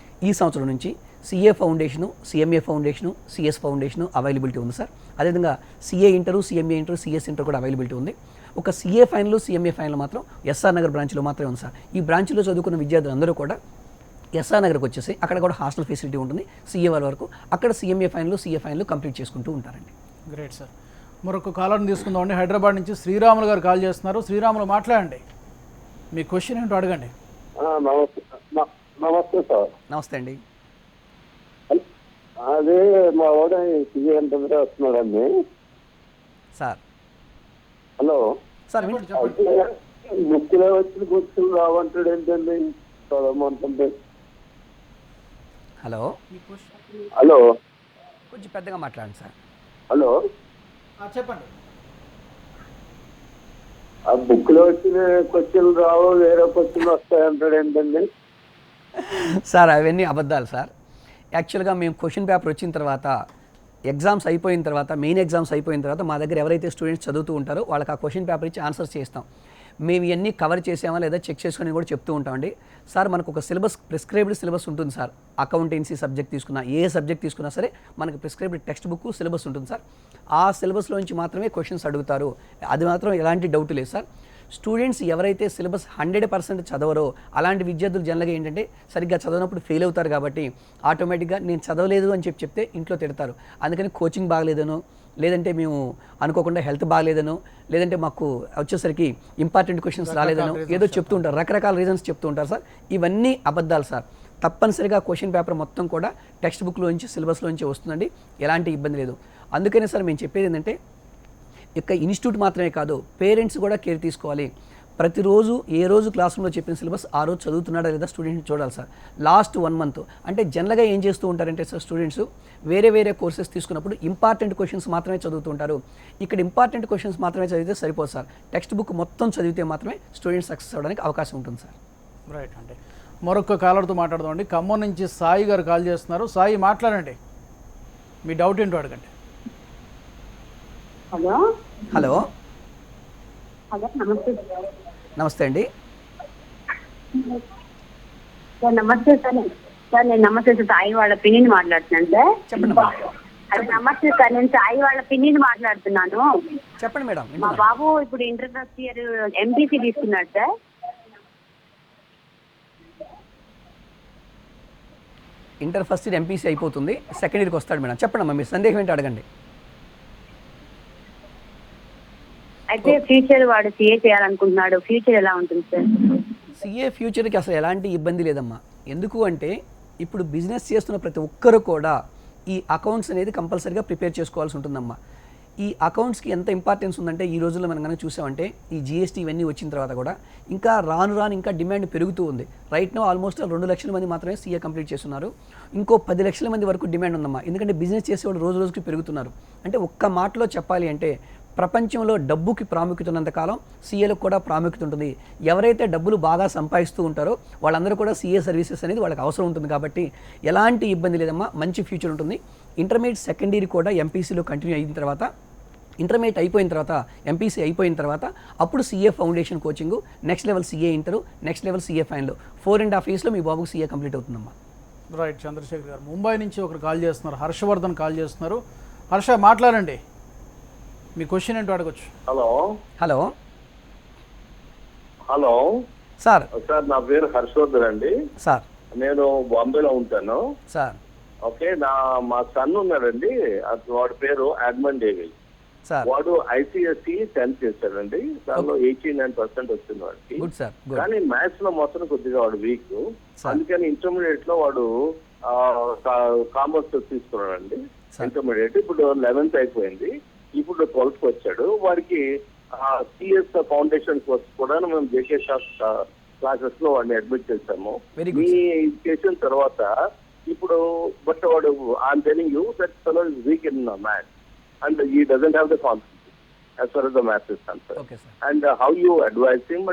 [SPEAKER 2] ఈ సంవత్సరం నుంచి CA foundation, CMA foundation, CS foundation availability ఉంది సార్. అదేవిధంగా CA inter, CMA inter, CS inter కూడా అవైలబిలిటీ ఉంది. ఒక సిఏ ఫైనల్, సిఎంఏ ఫైనల్ మాత్రం ఎస్ఆర్ నగర్ బ్రాంచ్లో మాత్రమే ఉంది సార్. ఈ బ్రాంచ్లో చదువుకున్న విద్యార్థులు అందరూ కూడా ఎస్ఆర్ నగర్కి వచ్చేసి అక్కడ కూడా హాస్టల్ ఫెసిలిటీ ఉంటుంది సిఏ వాళ్ళ వరకు. అక్కడ CMA final, CA final complete చేసుకుంటూ ఉంటారండి.
[SPEAKER 1] Great sir. మరొక కాలర్ని తీసుకుందామండి. హైదరాబాద్ నుంచి శ్రీరాములు గారు కాల్ చేస్తున్నారు. శ్రీరాములు మాట్లాడండి, మీ క్వశ్చన్ ఏంటో అడగండి.
[SPEAKER 3] నమస్తే సార్.
[SPEAKER 2] నమస్తే అండి.
[SPEAKER 3] అదే మా వాడు సిఏ ఎంత వస్తున్నాడండి
[SPEAKER 2] సార్.
[SPEAKER 3] హలో
[SPEAKER 2] సార్
[SPEAKER 3] బుక్లో వచ్చిన బుక్స్ రావంటాడు ఏంటండి చదవమంటుంటే.
[SPEAKER 2] హలో
[SPEAKER 3] హలో
[SPEAKER 2] కొంచెం పెద్దగా మాట్లాడండి సార్.
[SPEAKER 3] హలో
[SPEAKER 1] చెప్పండి.
[SPEAKER 3] ఆ బుక్లో వచ్చిన క్వశ్చన్లు రావు, వేరే క్వశ్చన్లు వస్తాయంటాడు ఏంటండి
[SPEAKER 2] సార్? అవన్నీ అబద్ధాలు సార్. యాక్చువల్గా మేము క్వశ్చన్ పేపర్ వచ్చిన తర్వాత, ఎగ్జామ్స్ అయిపోయిన తర్వాత, మెయిన్ ఎగ్జామ్స్ అయిపోయిన తర్వాత మా దగ్గర ఎవరైతే స్టూడెంట్స్ చదువుతూ ఉంటారో వాళ్ళకి ఆ క్వశ్చన్ పేపర్ ఇచ్చి ఆన్సర్స్ చేస్తాం. మేము ఇవన్నీ కవర్ చేసామా లేదా చెక్ చేసుకొని కూడా చెప్తూ ఉంటామండి. సార్ మనకు ఒక సిలబస్, ప్రిస్క్రైబ్డ్ సిలబస్ ఉంటుంది సార్. అకౌంటెన్సీ సబ్జెక్ట్ తీసుకున్నా, ఏ సబ్జెక్ట్ తీసుకున్నా సరే మనకు ప్రిస్క్రైబ్డ్ టెక్స్ట్ బుక్, సిలబస్ ఉంటుంది సార్. ఆ సిలబస్లోంచి మాత్రమే క్వశ్చన్స్ అడుగుతారు, అది మాత్రం ఎలాంటి డౌట్ లేదు సార్. స్టూడెంట్స్ ఎవరైతే సిలబస్ 100% చదవరో అలాంటి విద్యార్థులు జనరల్గా ఏంటంటే సరిగ్గా చదవనప్పుడు ఫెయిల్ అవుతారు. కాబట్టి ఆటోమేటిక్గా నేను చదవలేదు అని చెప్తే ఇంట్లో తిడతారు. అందుకని కోచింగ్ బాగలేదనో, లేదంటే మేము అనుకోకుండా హెల్త్ బాగలేదనో, లేదంటే మాకు వచ్చేసరికి ఇంపార్టెంట్ క్వశ్చన్స్ రాలేదనో ఏదో చెప్తూ ఉంటారు, రకరకాల రీజన్స్ చెప్తూ ఉంటారు సార్. ఇవన్నీ అబద్ధాలు సార్. తప్పనిసరిగా క్వశ్చన్ పేపర్ మొత్తం కూడా టెక్స్ట్ బుక్లోంచి, సిలబస్లోంచి వస్తుందండి, ఎలాంటి ఇబ్బంది లేదు. అందుకనే సార్ మేము చెప్పేది ఏంటంటే ఇక ఇన్స్టిట్యూట్ మాత్రమే కాదు, పేరెంట్స్ కూడా కేర్ తీసుకోవాలి. ప్రతిరోజు ఏ రోజు క్లాస్ రూమ్లో చెప్పిన సిలబస్ ఆ రోజు చదువుతున్నాడా లేదా స్టూడెంట్ని చూడాలి సార్. లాస్ట్ 1 month అంటే జనరల్గా ఏం చేస్తూ ఉంటారంటే సార్, స్టూడెంట్స్ వేరే కోర్సెస్ తీసుకున్నప్పుడు ఇంపార్టెంట్ క్వశ్చన్స్ మాత్రమే చదువుతూ ఉంటారు. ఇక్కడ ఇంపార్టెంట్ క్వశ్చన్స్ మాత్రమే చదివితే సరిపోదు సార్. టెక్స్ట్ బుక్ మొత్తం చదివితే మాత్రమే స్టూడెంట్స్ సక్సెస్ అవ్వడానికి అవకాశం ఉంటుంది సార్.
[SPEAKER 1] రైట్ అండి. మరొక కాలర్తో మాట్లాడదామండి. ఖమ్మం నుంచి సాయి గారు కాల్ చేస్తున్నారు. సాయి మాట్లాడండి, మీ డౌట్ ఏంటో అడగండి.
[SPEAKER 4] హలో
[SPEAKER 2] హలో
[SPEAKER 4] హలో నమస్తే
[SPEAKER 2] నమస్తే అండి.
[SPEAKER 4] సార్. నమస్తే సార్. సార్ నేను నమస్తే సార్, సాయి వాళ్ళ పిన్నిని మాట్లాడుతున్నాను సార్.
[SPEAKER 2] చెప్పండి
[SPEAKER 4] అదే నమస్తే సార్, నేను సాయి వాళ్ళ పిన్నిని మాట్లాడుతున్నాను.
[SPEAKER 2] చెప్పండి మేడం.
[SPEAKER 4] మా బాబు ఇప్పుడు ఇంటర్ ఫస్ట్ ఇయర్ ఎంపీసీ తీసుకున్నాడు sir.
[SPEAKER 2] Inter first year MPC అయిపోతుంది, సెకండ్ ఇయర్కి వస్తాడు మేడం. చెప్పండి అమ్మా, మీ సందేహం ఏంటో అడగండి.
[SPEAKER 4] అయితే ఫ్యూచర్ వాడు సిఏ చేయాలనుకుంటున్నాడు, ఫ్యూచర్ ఎలా ఉంటుంది సార్?
[SPEAKER 2] సిఏ ఫ్యూచర్కి అసలు ఎలాంటి ఇబ్బంది లేదమ్మా. ఎందుకు అంటే ఇప్పుడు బిజినెస్ చేస్తున్న ప్రతి ఒక్కరు కూడా ఈ అకౌంట్స్ అనేది కంపల్సరీగా ప్రిపేర్ చేసుకోవాల్సి ఉంటుందమ్మా. ఈ అకౌంట్స్కి ఎంత ఇంపార్టెన్స్ ఉందంటే ఈ రోజుల్లో మనం కనుక చూసామంటే ఈ జిఎస్టీ ఇవన్నీ వచ్చిన తర్వాత కూడా ఇంకా రాను ఇంకా డిమాండ్ పెరుగుతూ ఉంది. రైట్ నో ఆల్మోస్ట్ 2 లక్షల మంది మాత్రమే సీఏ కంప్లీట్ చేస్తున్నారు. ఇంకో 10 లక్షల మంది వరకు డిమాండ్ ఉందమ్మా. ఎందుకంటే బిజినెస్ చేసేవాళ్ళు రోజుకి పెరుగుతున్నారు. అంటే ఒక్క మాటలో చెప్పాలి అంటే ప్రపంచంలో డబ్బుకి ప్రాముఖ్యత ఉన్నంత కాలం సీఏలకు కూడా ప్రాముఖ్యత ఉంటుంది. ఎవరైతే డబ్బులు బాగా సంపాదిస్తూ ఉంటారో వాళ్ళందరూ కూడా సీఏ సర్వీసెస్ అనేది వాళ్ళకి అవసరం ఉంటుంది. కాబట్టి ఎలాంటి ఇబ్బంది లేదమ్మా, మంచి ఫ్యూచర్ ఉంటుంది. ఇంటర్మీడియట్ సెకండ్ ఇయర్ కూడా ఎంపీసీలో కంటిన్యూ అయిన తర్వాత, ఇంటర్మీడియట్ అయిపోయిన తర్వాత, ఎంపీసీ అయిపోయిన తర్వాత అప్పుడు CA foundation coaching, next level CA inter, next level CA final 4.5 yearsలో మీ బాబుకు సీఏ కంప్లీట్ అవుతుందమ్మా.
[SPEAKER 1] రైట్. చంద్రశేఖర్ గారు ముంబై నుంచి ఒకరు కాల్ చేస్తున్నారు, హర్షవర్ధన్ కాల్ చేస్తున్నారు. హర్ష మాట్లాడండి, మీ క్వశ్చన్ ఏంటో అడగొచ్చు.
[SPEAKER 3] Hello
[SPEAKER 2] hello
[SPEAKER 3] hello
[SPEAKER 2] sir.
[SPEAKER 3] Sir నా పేరు హర్షవర్ధన్ అండి.
[SPEAKER 2] సార్
[SPEAKER 3] నేను బాంబేలో ఉంటాను.
[SPEAKER 2] సార్.
[SPEAKER 3] ఓకే, మా సన్ ఉన్నాడండి, వాడి పేరు అడ్మన్ డేవిడ్.
[SPEAKER 2] సార్
[SPEAKER 3] వాడు ఐసిఎస్సి 10th చేశాడండి. దానిలో 89% వచ్చింది వాడికి.
[SPEAKER 2] Good sir.
[SPEAKER 3] కానీ మ్యాథ్స్ లో మాత్రం కొద్దిగా వాడు వీక్. అందుకని ఇంటర్మీడియట్ లో వాడు కామర్స్ తీసుకున్నాడండి. ఇంటర్మీడియట్ ఇప్పుడు 11th అయిపోయింది, ఇప్పుడు 12th వచ్చాడు. వాడికి సిఎస్ ఫౌండేషన్ కోర్స్ కూడా మేము జేకే షాప్ క్లాసెస్ లో వాడిని అడ్మిట్ చేశాము. మీ చేసిన తర్వాత ఇప్పుడు బట్ వాడు I'm telling you that fellow is week in maths and he doesn't have the confidence as far as the math is concerned.
[SPEAKER 2] Okay, sir.
[SPEAKER 3] And how you advise him,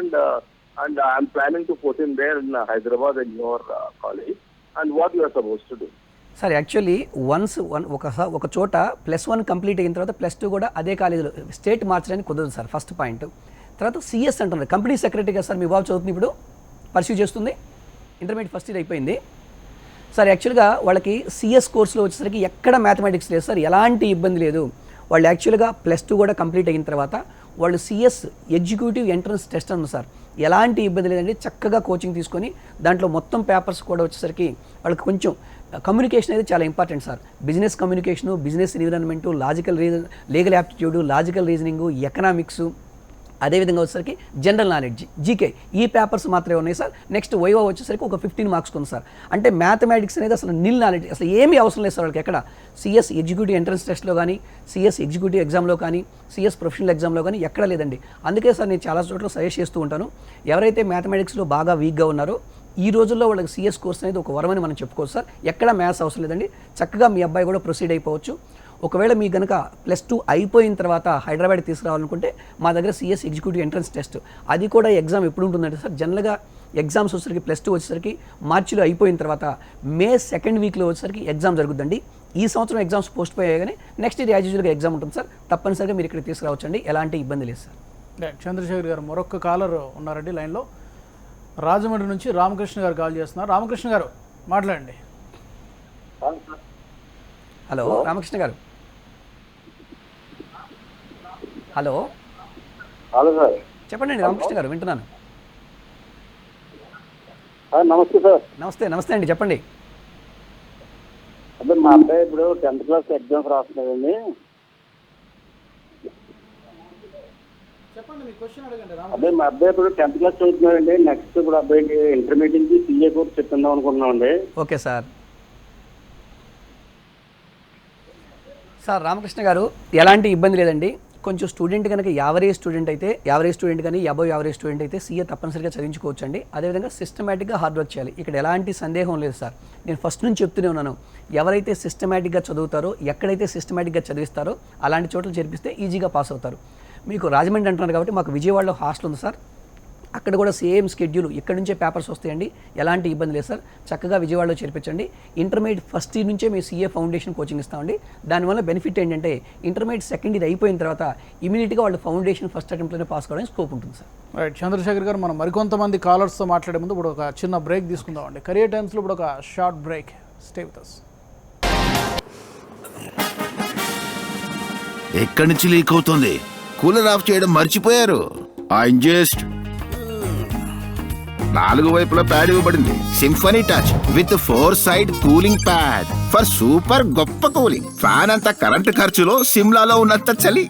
[SPEAKER 3] and I'm planning to put him there in Hyderabad in your college, and what you are supposed to do.
[SPEAKER 2] Sir actually ఒక చోట +1 complete అయిన తర్వాత +2 కూడా అదే కాలేజీలో state మార్చడానికి కుదరదు sir, first point. తర్వాత సిఎస్ అంటున్నారు, కంపెనీ సెక్రటరీగా సార్ మీ బాబు చదువుతుంది, ఇప్పుడు పర్స్యూ చేస్తుంది, ఇంటర్మీడియట్ ఫస్ట్ ఇయర్ అయిపోయింది సార్. యాక్చువల్గా వాళ్ళకి సిఎస్ కోర్సులో వచ్చేసరికి ఎక్కడ మ్యాథమెటిక్స్ లేదు సార్, ఎలాంటి ఇబ్బంది లేదు. వాళ్ళు యాక్చువల్గా +2 కూడా కంప్లీట్ అయిన తర్వాత వాళ్ళు సిఎస్ ఎగ్జిక్యూటివ్ ఎంట్రన్స్ టెస్ట్ అన్నారు సార్. ఎలాంటి ఇబ్బంది లేదండి, చక్కగా కోచింగ్ తీసుకొని దాంట్లో మొత్తం పేపర్స్ కూడా వచ్చేసరికి వాళ్ళకి కొంచెం కమ్యూనికేషన్ అనేది చాలా important sir. Business communication, business environment, legal aptitude, logical reasoning, economics, అదేవిధంగా వచ్చేసరికి జనరల్ నాలెడ్జ్, జీకే, ఈ పేపర్స్ మాత్రమే ఉన్నాయి సార్. నెక్స్ట్ వైవా వచ్చేసరికి ఒక 15 మార్క్స్ ఉంది సార్. అంటే మ్యాథమెటిక్స్ అనేది అసలు నిల్ నాలెడ్జ్, అసలు ఏమీ అవసరం లేదు సార్ వాళ్ళకి. ఎక్కడ సిఎస్ ఎగ్జిక్యూటివ్ ఎంట్రన్స్ టెస్ట్లో కానీ, సిఎస్ ఎగ్జిక్యూటివ్ ఎగ్జామ్లో కానీ, సిఎస్ ప్రొఫెషనల్ ఎగ్జామ్లో కానీ ఎక్కడ లేదండి. అందుకే సార్ నేను చాలా చోట్ల సజెస్ట్ చేస్తూ ఉంటాను, ఎవరైతే మ్యాథమెటిక్స్లో బాగా వీక్గా ఉన్నారో ఈ రోజుల్లో వాళ్ళకి సిఎస్ కోర్స్ అనేది ఒక వరమని మనం చెప్పుకోవచ్చు సార్. ఎక్కడ మ్యాథ్స్ అవసరం లేదండి, చక్కగా మీ అబ్బాయి కూడా ప్రొసీడ్ అయిపోవచ్చు. ఒకవేళ మీ కనుక +2 అయిపోయిన తర్వాత హైదరాబాద్ తీసుకురావాలనుకుంటే మా దగ్గర సిఎస్ ఎగ్జిక్యూటివ్ ఎంట్రన్స్ టెస్ట్, అది కూడా ఎగ్జామ్ ఎప్పుడు ఉంటుందంటే సార్, జనరల్గా ఎగ్జామ్స్ వచ్చేసరికి +2 వచ్చేసరికి మార్చిలో అయిపోయిన తర్వాత మే 2nd వీక్లో వచ్చేసరికి ఎగ్జామ్ జరుగుతుందండి. ఈ సంవత్సరం ఎగ్జామ్స్ పోస్ట్ పోయి కానీ నెక్స్ట్ ఇయర్ యాజ్ యూజువల్గా ఎగ్జామ్ ఉంటుంది సార్. తప్పనిసరిగా మీరు ఇక్కడ తీసుకురావచ్చండి, ఎలాంటి ఇబ్బంది లేదు సార్.
[SPEAKER 1] చంద్రశేఖర్ గారు మరొక కాలర్ ఉన్నారండి లైన్లో, రాజమండ్రి నుంచి రామకృష్ణ గారు కాల్ చేస్తున్నారు. రామకృష్ణ గారు మాట్లాడండి.
[SPEAKER 2] హలో రామకృష్ణ గారు. హలో
[SPEAKER 3] హలో సార్,
[SPEAKER 2] చెప్పండి రామకృష్ణ గారు, వింటున్నాను.
[SPEAKER 3] నమస్తే సార్.
[SPEAKER 2] నమస్తే అండి, చెప్పండి.
[SPEAKER 3] అదే మా అబ్బాయి ఇప్పుడు 10th క్లాస్ ఎగ్జామ్స్ రాస్తున్నాడండి.
[SPEAKER 1] చెప్పండి, మీ క్వశ్చన్ అడగండి.
[SPEAKER 3] అదే మా అబ్బాయి ఇప్పుడు 10th క్లాస్ చదువుతున్నాడండి. నెక్స్ట్ ఇప్పుడు అబ్బాయికి ఇంటర్మీడియట్ కి సీఏ కోర్స్ చెప్పిందాం అనుకుంటున్నామండి.
[SPEAKER 2] Okay sir. సార్ రామకృష్ణ గారు, ఎలాంటి ఇబ్బంది లేదండి. కొంచెం స్టూడెంట్ కనుక యావరేజ్ స్టూడెంట్ కానీ అబవ్ యావరేజ్ స్టూడెంట్ అయితే సీఏ తప్పనిసరిగా చదివించుకోవచ్చు అండి. అదేవిధంగా సిస్టమేటిక్గా హార్డ్ వర్క్ చేయాలి, ఇక్కడ ఎలాంటి సందేహం లేదు సార్. నేను ఫస్ట్ నుంచి చెప్తూనే ఉన్నాను, ఎవరైతే సిస్టమేటిక్గా చదువుతారో, ఎక్కడైతే సిస్టమేటిక్గా చదివిస్తారో అలాంటి చోట్ల చేర్పిస్తే ఈజీగా పాస్ అవుతారు. మీకు రాజమండ్రి అంటున్నారు కాబట్టి మాకు విజయవాడలో హాస్టల్ ఉంది సార్, అక్కడ కూడా సేమ్ స్కెడ్యూల్, ఇక్కడ నుంచే పేపర్స్ వస్తాయండి, ఎలాంటి ఇబ్బంది లేదు సార్. చక్కగా విజయవాడలో చేర్పించండి. ఇంటర్మీడియట్ ఫస్ట్ ఇయర్ నుంచే మేము సీఏ ఫౌండేషన్ కోచింగ్ ఇస్తామండి. దానివల్ల బెనిఫిట్ ఏంటంటే ఇంటర్మీడియట్ సెకండ్ ఇయర్ అయిపోయిన తర్వాత ఇమీడియట్గా వాళ్ళు ఫౌండేషన్ ఫస్ట్ అటెంప్ట్లోనే పాస్ కావడానికి స్కోప్ ఉంటుంది సార్.
[SPEAKER 1] రైట్. చంద్రశేఖర్ గారు, మనం మరికొంతమంది కాలర్స్తో మాట్లాడే ముందు ఇప్పుడు ఒక చిన్న బ్రేక్ తీసుకుందామండి. కెరియర్ టైమ్స్లో ఇప్పుడు ఒక short break. Stay with us.
[SPEAKER 5] ఎక్కడి నుంచి లీక్ అవుతుంది? కూలర్ ఆఫ్ చేయడం మర్చిపోయారు. ఆ ఇంజెస్ట్ 4 వైపులా ప్యాడ్ ఇవ్వబడింది. Symphony touch with 4 side cooling pad for super గొప్ప కూలింగ్. ఫ్యాన్ అంతా కరెంటు ఖర్చులో సిమ్లాలో ఉన్నంత చలి.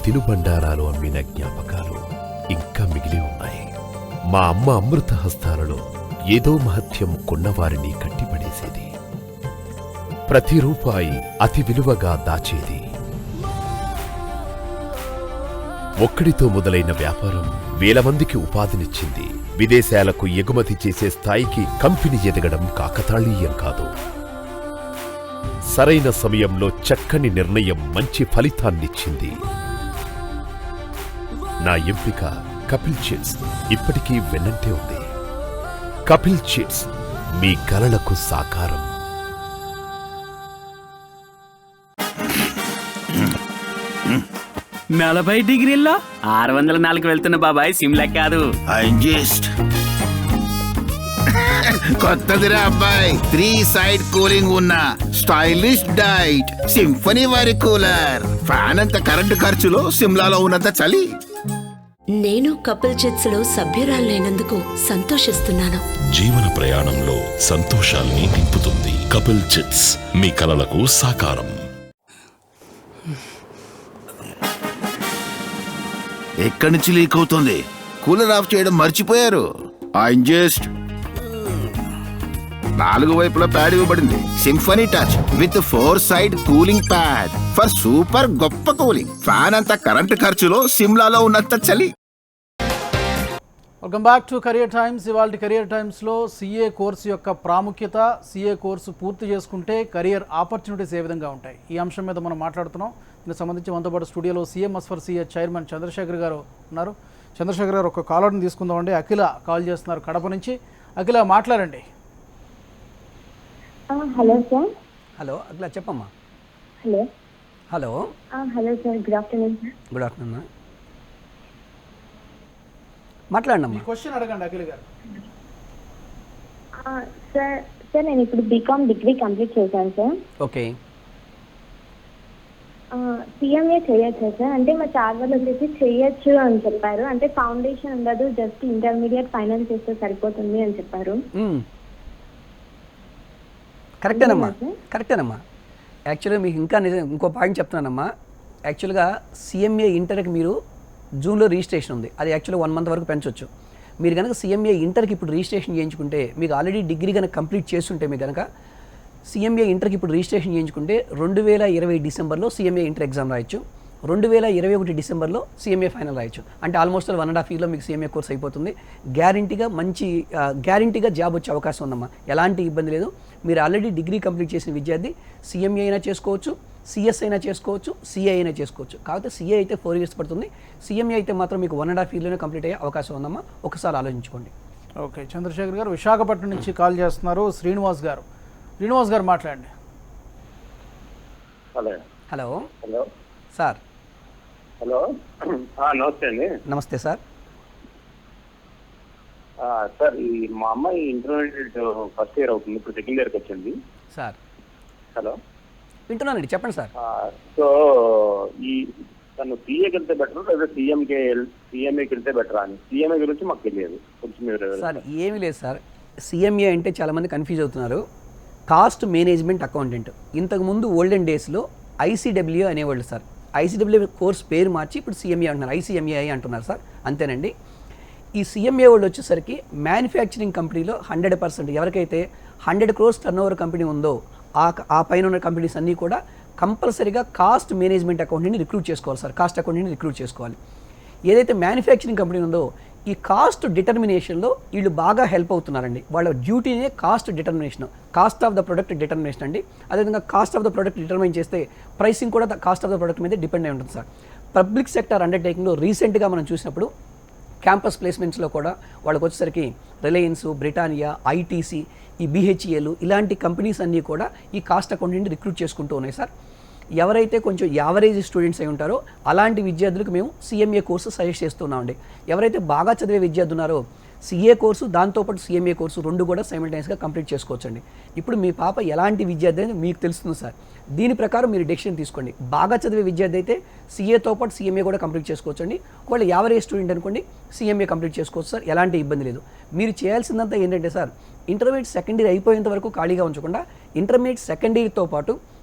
[SPEAKER 6] తినుబండారాలు అమ్మిన జ్ఞాపకాలు ఇంకా మిగిలి ఉన్నాయి. మా అమ్మ అమృత హస్తాలలో ఏదో మహత్యం కొన్నవారిని కట్టిపడేసేది. ప్రతి రూపాయి అతి విలువగా దాచేది. ఒక్కడితో మొదలైన వ్యాపారం వేల మందికి ఉపాధినిచ్చింది. విదేశాలకు ఎగుమతి చేసే స్థాయికి కంపెనీ ఎదగడం కాకతాళీయం కాదు. సరైన సమయంలో చక్కని నిర్ణయం మంచి ఫలితాన్నిచ్చింది. నా ఎంపిక కపిల్ చిట్స్ ఇప్పటికీ వెన్నంటే ఉంది. కపిల్ చిట్స్ మీ కలలకు సాకారం.
[SPEAKER 7] నలభై డిగ్రీల్లో 604 వెళ్తున్న బాబాయ్ సిమ్లా కాదు.
[SPEAKER 5] కొత్తదిరా అబ్బాయి, 3 సైడ్ కూలింగ్ ఉన్న స్టైలిష్ డైట్ సింఫనీ వారి కూలర్. ఫ్యాన్ అంత కరెంటు ఖర్చులో సిమ్లాలో ఉన్నంత చలి.
[SPEAKER 8] నేను కపిల్ చిట్స్ లో సభ్యురాలైనందుకు సంతోషిస్తున్నాను.
[SPEAKER 9] జీవన ప్రయాణంలో సంతోషాల్ని నింపుతుంది. కపిల్ చిట్స్ మీ కలలకు సాకారం.
[SPEAKER 5] ఎక్కడి నుంచి లీక్ అవుతుంది? కూలర్ ఆఫ్ చేయడం మర్చిపోయారు. జస్ట్ 4 వైపులా ప్యాడ్ ఇవ్వబడింది. Symphony touch with 4 side cooling pad for super గొప్ప కూలింగ్. ఫ్యాన్ అంత కరెంటు ఖర్చులో సిమ్లాలో ఉన్నంత చలి.
[SPEAKER 1] Welcome back to career times. ఇవాళ కెరియర్ టైమ్స్లో సిఏ కోర్సు యొక్క ప్రాముఖ్యత, సిఏ కోర్సు పూర్తి చేసుకుంటే కెరియర్ ఆపర్చునిటీస్ ఏ విధంగా ఉంటాయి, ఈ అంశం మీద మనం మాట్లాడుతున్నాం. దీనికి సంబంధించి మనతో పాటు స్టూడియోలో CMS for CA chairman Chandrashekar గారు ఉన్నారు. చంద్రశేఖర్ గారు, ఒక కాలర్ని తీసుకుందామండి. అఖిల కాల్ చేస్తున్నారు కడప నుంచి. అఖిల, మాట్లాడండి.
[SPEAKER 10] Hello sir.
[SPEAKER 2] హలో అఖిల, చెప్పమ్మా.
[SPEAKER 10] Hello
[SPEAKER 2] hello
[SPEAKER 10] hello sir, good afternoon sir.
[SPEAKER 2] Good afternoon, మాట్లాడండి.
[SPEAKER 1] క్వశ్చన్ అడగండి అఖిల గారు.
[SPEAKER 10] సార్ నేను ఇప్పుడు బీకామ్ డిగ్రీ కంప్లీట్ చేశాను సార్.
[SPEAKER 2] ఓకే.
[SPEAKER 10] సిఎంఏ చేయొచ్చా సార్? అంటే మా సార్ వాళ్ళు వచ్చేసి చేయొచ్చు అని చెప్పారు. అంటే ఫౌండేషన్ ఉండదు, జస్ట్ ఇంటర్మీడియట్ ఫైనల్ చేస్తే సరిపోతుంది అని చెప్పారు.
[SPEAKER 2] కరెక్టేనమ్మా. యాక్చువల్గా మీకు ఇంకా ఇంకో పాయింట్ చెప్తున్నానమ్మా. యాక్చువల్గా సిఎంఏ ఇంటర్కి మీరు జూన్లో రిజిస్ట్రేషన్ ఉంది. అది యాక్చువల్గా 1 మంత్ వరకు పెంచవచ్చు. మీరు కనుక సిఎంఏ ఇంటర్కి ఇప్పుడు రిజిస్ట్రేషన్ చేయించుకుంటే, మీకు ఆల్రెడీ డిగ్రీ కనుక కంప్లీట్ చేస్తుంటే, మీకు కనుక సిఎంఏ ఇంటర్కి ఇప్పుడు రిజిస్ట్రేషన్ చేయించుకుంటే 2020 డిసెంబర్లో సిఎంఏ ఇంటర్ ఎగ్జామ్ రాయొచ్చు. 2021 డిసెంబర్లో సిఎంఏ ఫైనల్ రాయొచ్చు. అంటే ఆల్మోస్ట్ 1.5 ఇయర్లో మీకు సిఎంఏ కోర్స్ అయిపోతుంది. గ్యారంటీగా జాబ్ వచ్చే అవకాశం ఉందమ్మా. ఎలాంటి ఇబ్బంది లేదు. మీరు ఆల్రెడీ డిగ్రీ కంప్లీట్ చేసిన విద్యార్థి సిఎంఏ అయినా చేసుకోవచ్చు, సిఎస్ అయినా చేసుకోవచ్చు, సిఏ అయినా చేసుకోవచ్చు. కాకపోతే సిఏ అయితే 4 ఇయర్స్ పడుతుంది. సిఎంఏ అయితే మాత్రం మీకు 1.5 ఇయర్లోనే కంప్లీట్ అయ్యే అవకాశం ఉందమ్మా. ఒకసారి ఆలోచించుకోండి.
[SPEAKER 1] ఓకే, చంద్రశేఖర్ గారు విశాఖపట్నం నుంచి కాల్ చేస్తున్నారు. శ్రీనివాస్ గారు మాట్లాడండి.
[SPEAKER 3] Hello
[SPEAKER 2] hello
[SPEAKER 3] hello
[SPEAKER 2] sir.
[SPEAKER 3] Hello, నమస్తే అండి.
[SPEAKER 2] నమస్తే సార్.
[SPEAKER 3] సార్, ఈ మా అమ్మాయి ఇంటర్మీడియట్ ఫస్ట్ ఇయర్ అవుతుంది, ఇప్పుడు సెకండ్ ఇయర్కి వచ్చింది
[SPEAKER 2] సార్.
[SPEAKER 3] హలో,
[SPEAKER 2] వింటున్నానండి, చెప్పండి సార్.
[SPEAKER 3] సో ఈ తను సిఏకి వెళ్తే బెటర్ లేదా సిఎంఏకి వెళ్తే బెటరా అని, సిఎంఏ గురించి మాకు తెలియదు, కొంచెం మీరు.
[SPEAKER 2] సార్ ఏమీ లేదు సార్. సిఎంఏ అంటే చాలామంది కన్ఫ్యూజ్ అవుతున్నారు. Cost management accountant. ఇంతకుముందు ఓల్డెన్ డేస్లో ఐసీడబ్ల్యూ అనేవాళ్ళు సార్. ఐసీడబ్ల్యూ కోర్స్ పేరు మార్చి ఇప్పుడు సిఎంఏ అంటున్నారు, ఐసీఎంఏఐ అంటున్నారు సార్. అంతేనండి. ఈ సిఎంఏ వాళ్ళు వచ్చేసరికి మ్యానుఫ్యాక్చరింగ్ కంపెనీలో 100% ఎవరికైతే 100 crores టర్నోవర్ కంపెనీ ఉందో ఆ పైన ఉన్న కంపెనీస్ అన్నీ కూడా కంపల్సరీగా కాస్ట్ మేనేజ్మెంట్ అకౌంటెంట్ని రిక్రూట్ చేసుకోవాలి సార్. కాస్ట్ అకౌంటెంట్ని రిక్రూట్ చేసుకోవాలి. ఏదైతే మ్యానుఫ్యాక్చరింగ్ కంపెనీ ఉందో ఈ కాస్ట్ డిటర్మినేషన్లో వీళ్ళు బాగా హెల్ప్ అవుతున్నారండి. వాళ్ళ డ్యూటీనే cost determination, cost of the product determination అండి. అదేవిధంగా cost of the product determine చేస్తే ప్రైసింగ్ కూడా కాస్ట్ ఆఫ్ ద ప్రొడక్ట్ మీద డిపెండ్ అయి ఉంటుంది సార్. పబ్లిక్ సెక్టర్ అండర్టేకింగ్లో రీసెంట్గా మనం చూసినప్పుడు క్యాంపస్ ప్లేస్మెంట్స్లో కూడా వాళ్ళకి వచ్చేసరికి రిలయన్స్, బ్రిటానియా, ఐటీసీ, ఈ బిహెచ్ఈఎల్ ఇలాంటి కంపెనీస్ అన్నీ కూడా ఈ కాస్ట్ అకౌంటెంట్ని రిక్రూట్ చేసుకుంటూ ఉన్నాయి సార్. ఎవరైతే కొంచెం యావరేజ్ స్టూడెంట్స్ అయి ఉంటారో అలాంటి విద్యార్థులకు మేము సిఎంఏ కోర్సు సజెస్ట్ చేస్తున్నామండి. ఎవరైతే బాగా చదివే విద్యార్థి ఉన్నారో సిఏ కోర్సు దాంతోపాటు సిఎంఏ కోర్సు 2 కూడా సైమల్టేనియస్గా కంప్లీట్ చేసుకోవచ్చండి. ఇప్పుడు మీ పాప ఎలాంటి విద్యార్థి అనేది మీకు తెలుస్తుంది సార్. దీని ప్రకారం మీరు డెసిషన్ తీసుకోండి. బాగా చదివే విద్యార్థి అయితే సిఏతో పాటు సిఎంఏ కూడా కంప్లీట్ చేసుకోవచ్చండి. ఒకవేళ యావరేజ్ స్టూడెంట్ అనుకోండి సిఎంఏ కంప్లీట్ చేసుకోవచ్చు సార్. ఎలాంటి ఇబ్బంది లేదు. మీరు చేయాల్సిందంతా ఏంటంటే సార్, ఇంటర్మీడియట్ సెకండ్ ఇయర్ అయిపోయేంత వరకు ఖాళీగా ఉంచకుండా ఇంటర్మీడియట్ సెకండ్ ఇయర్తో పాటు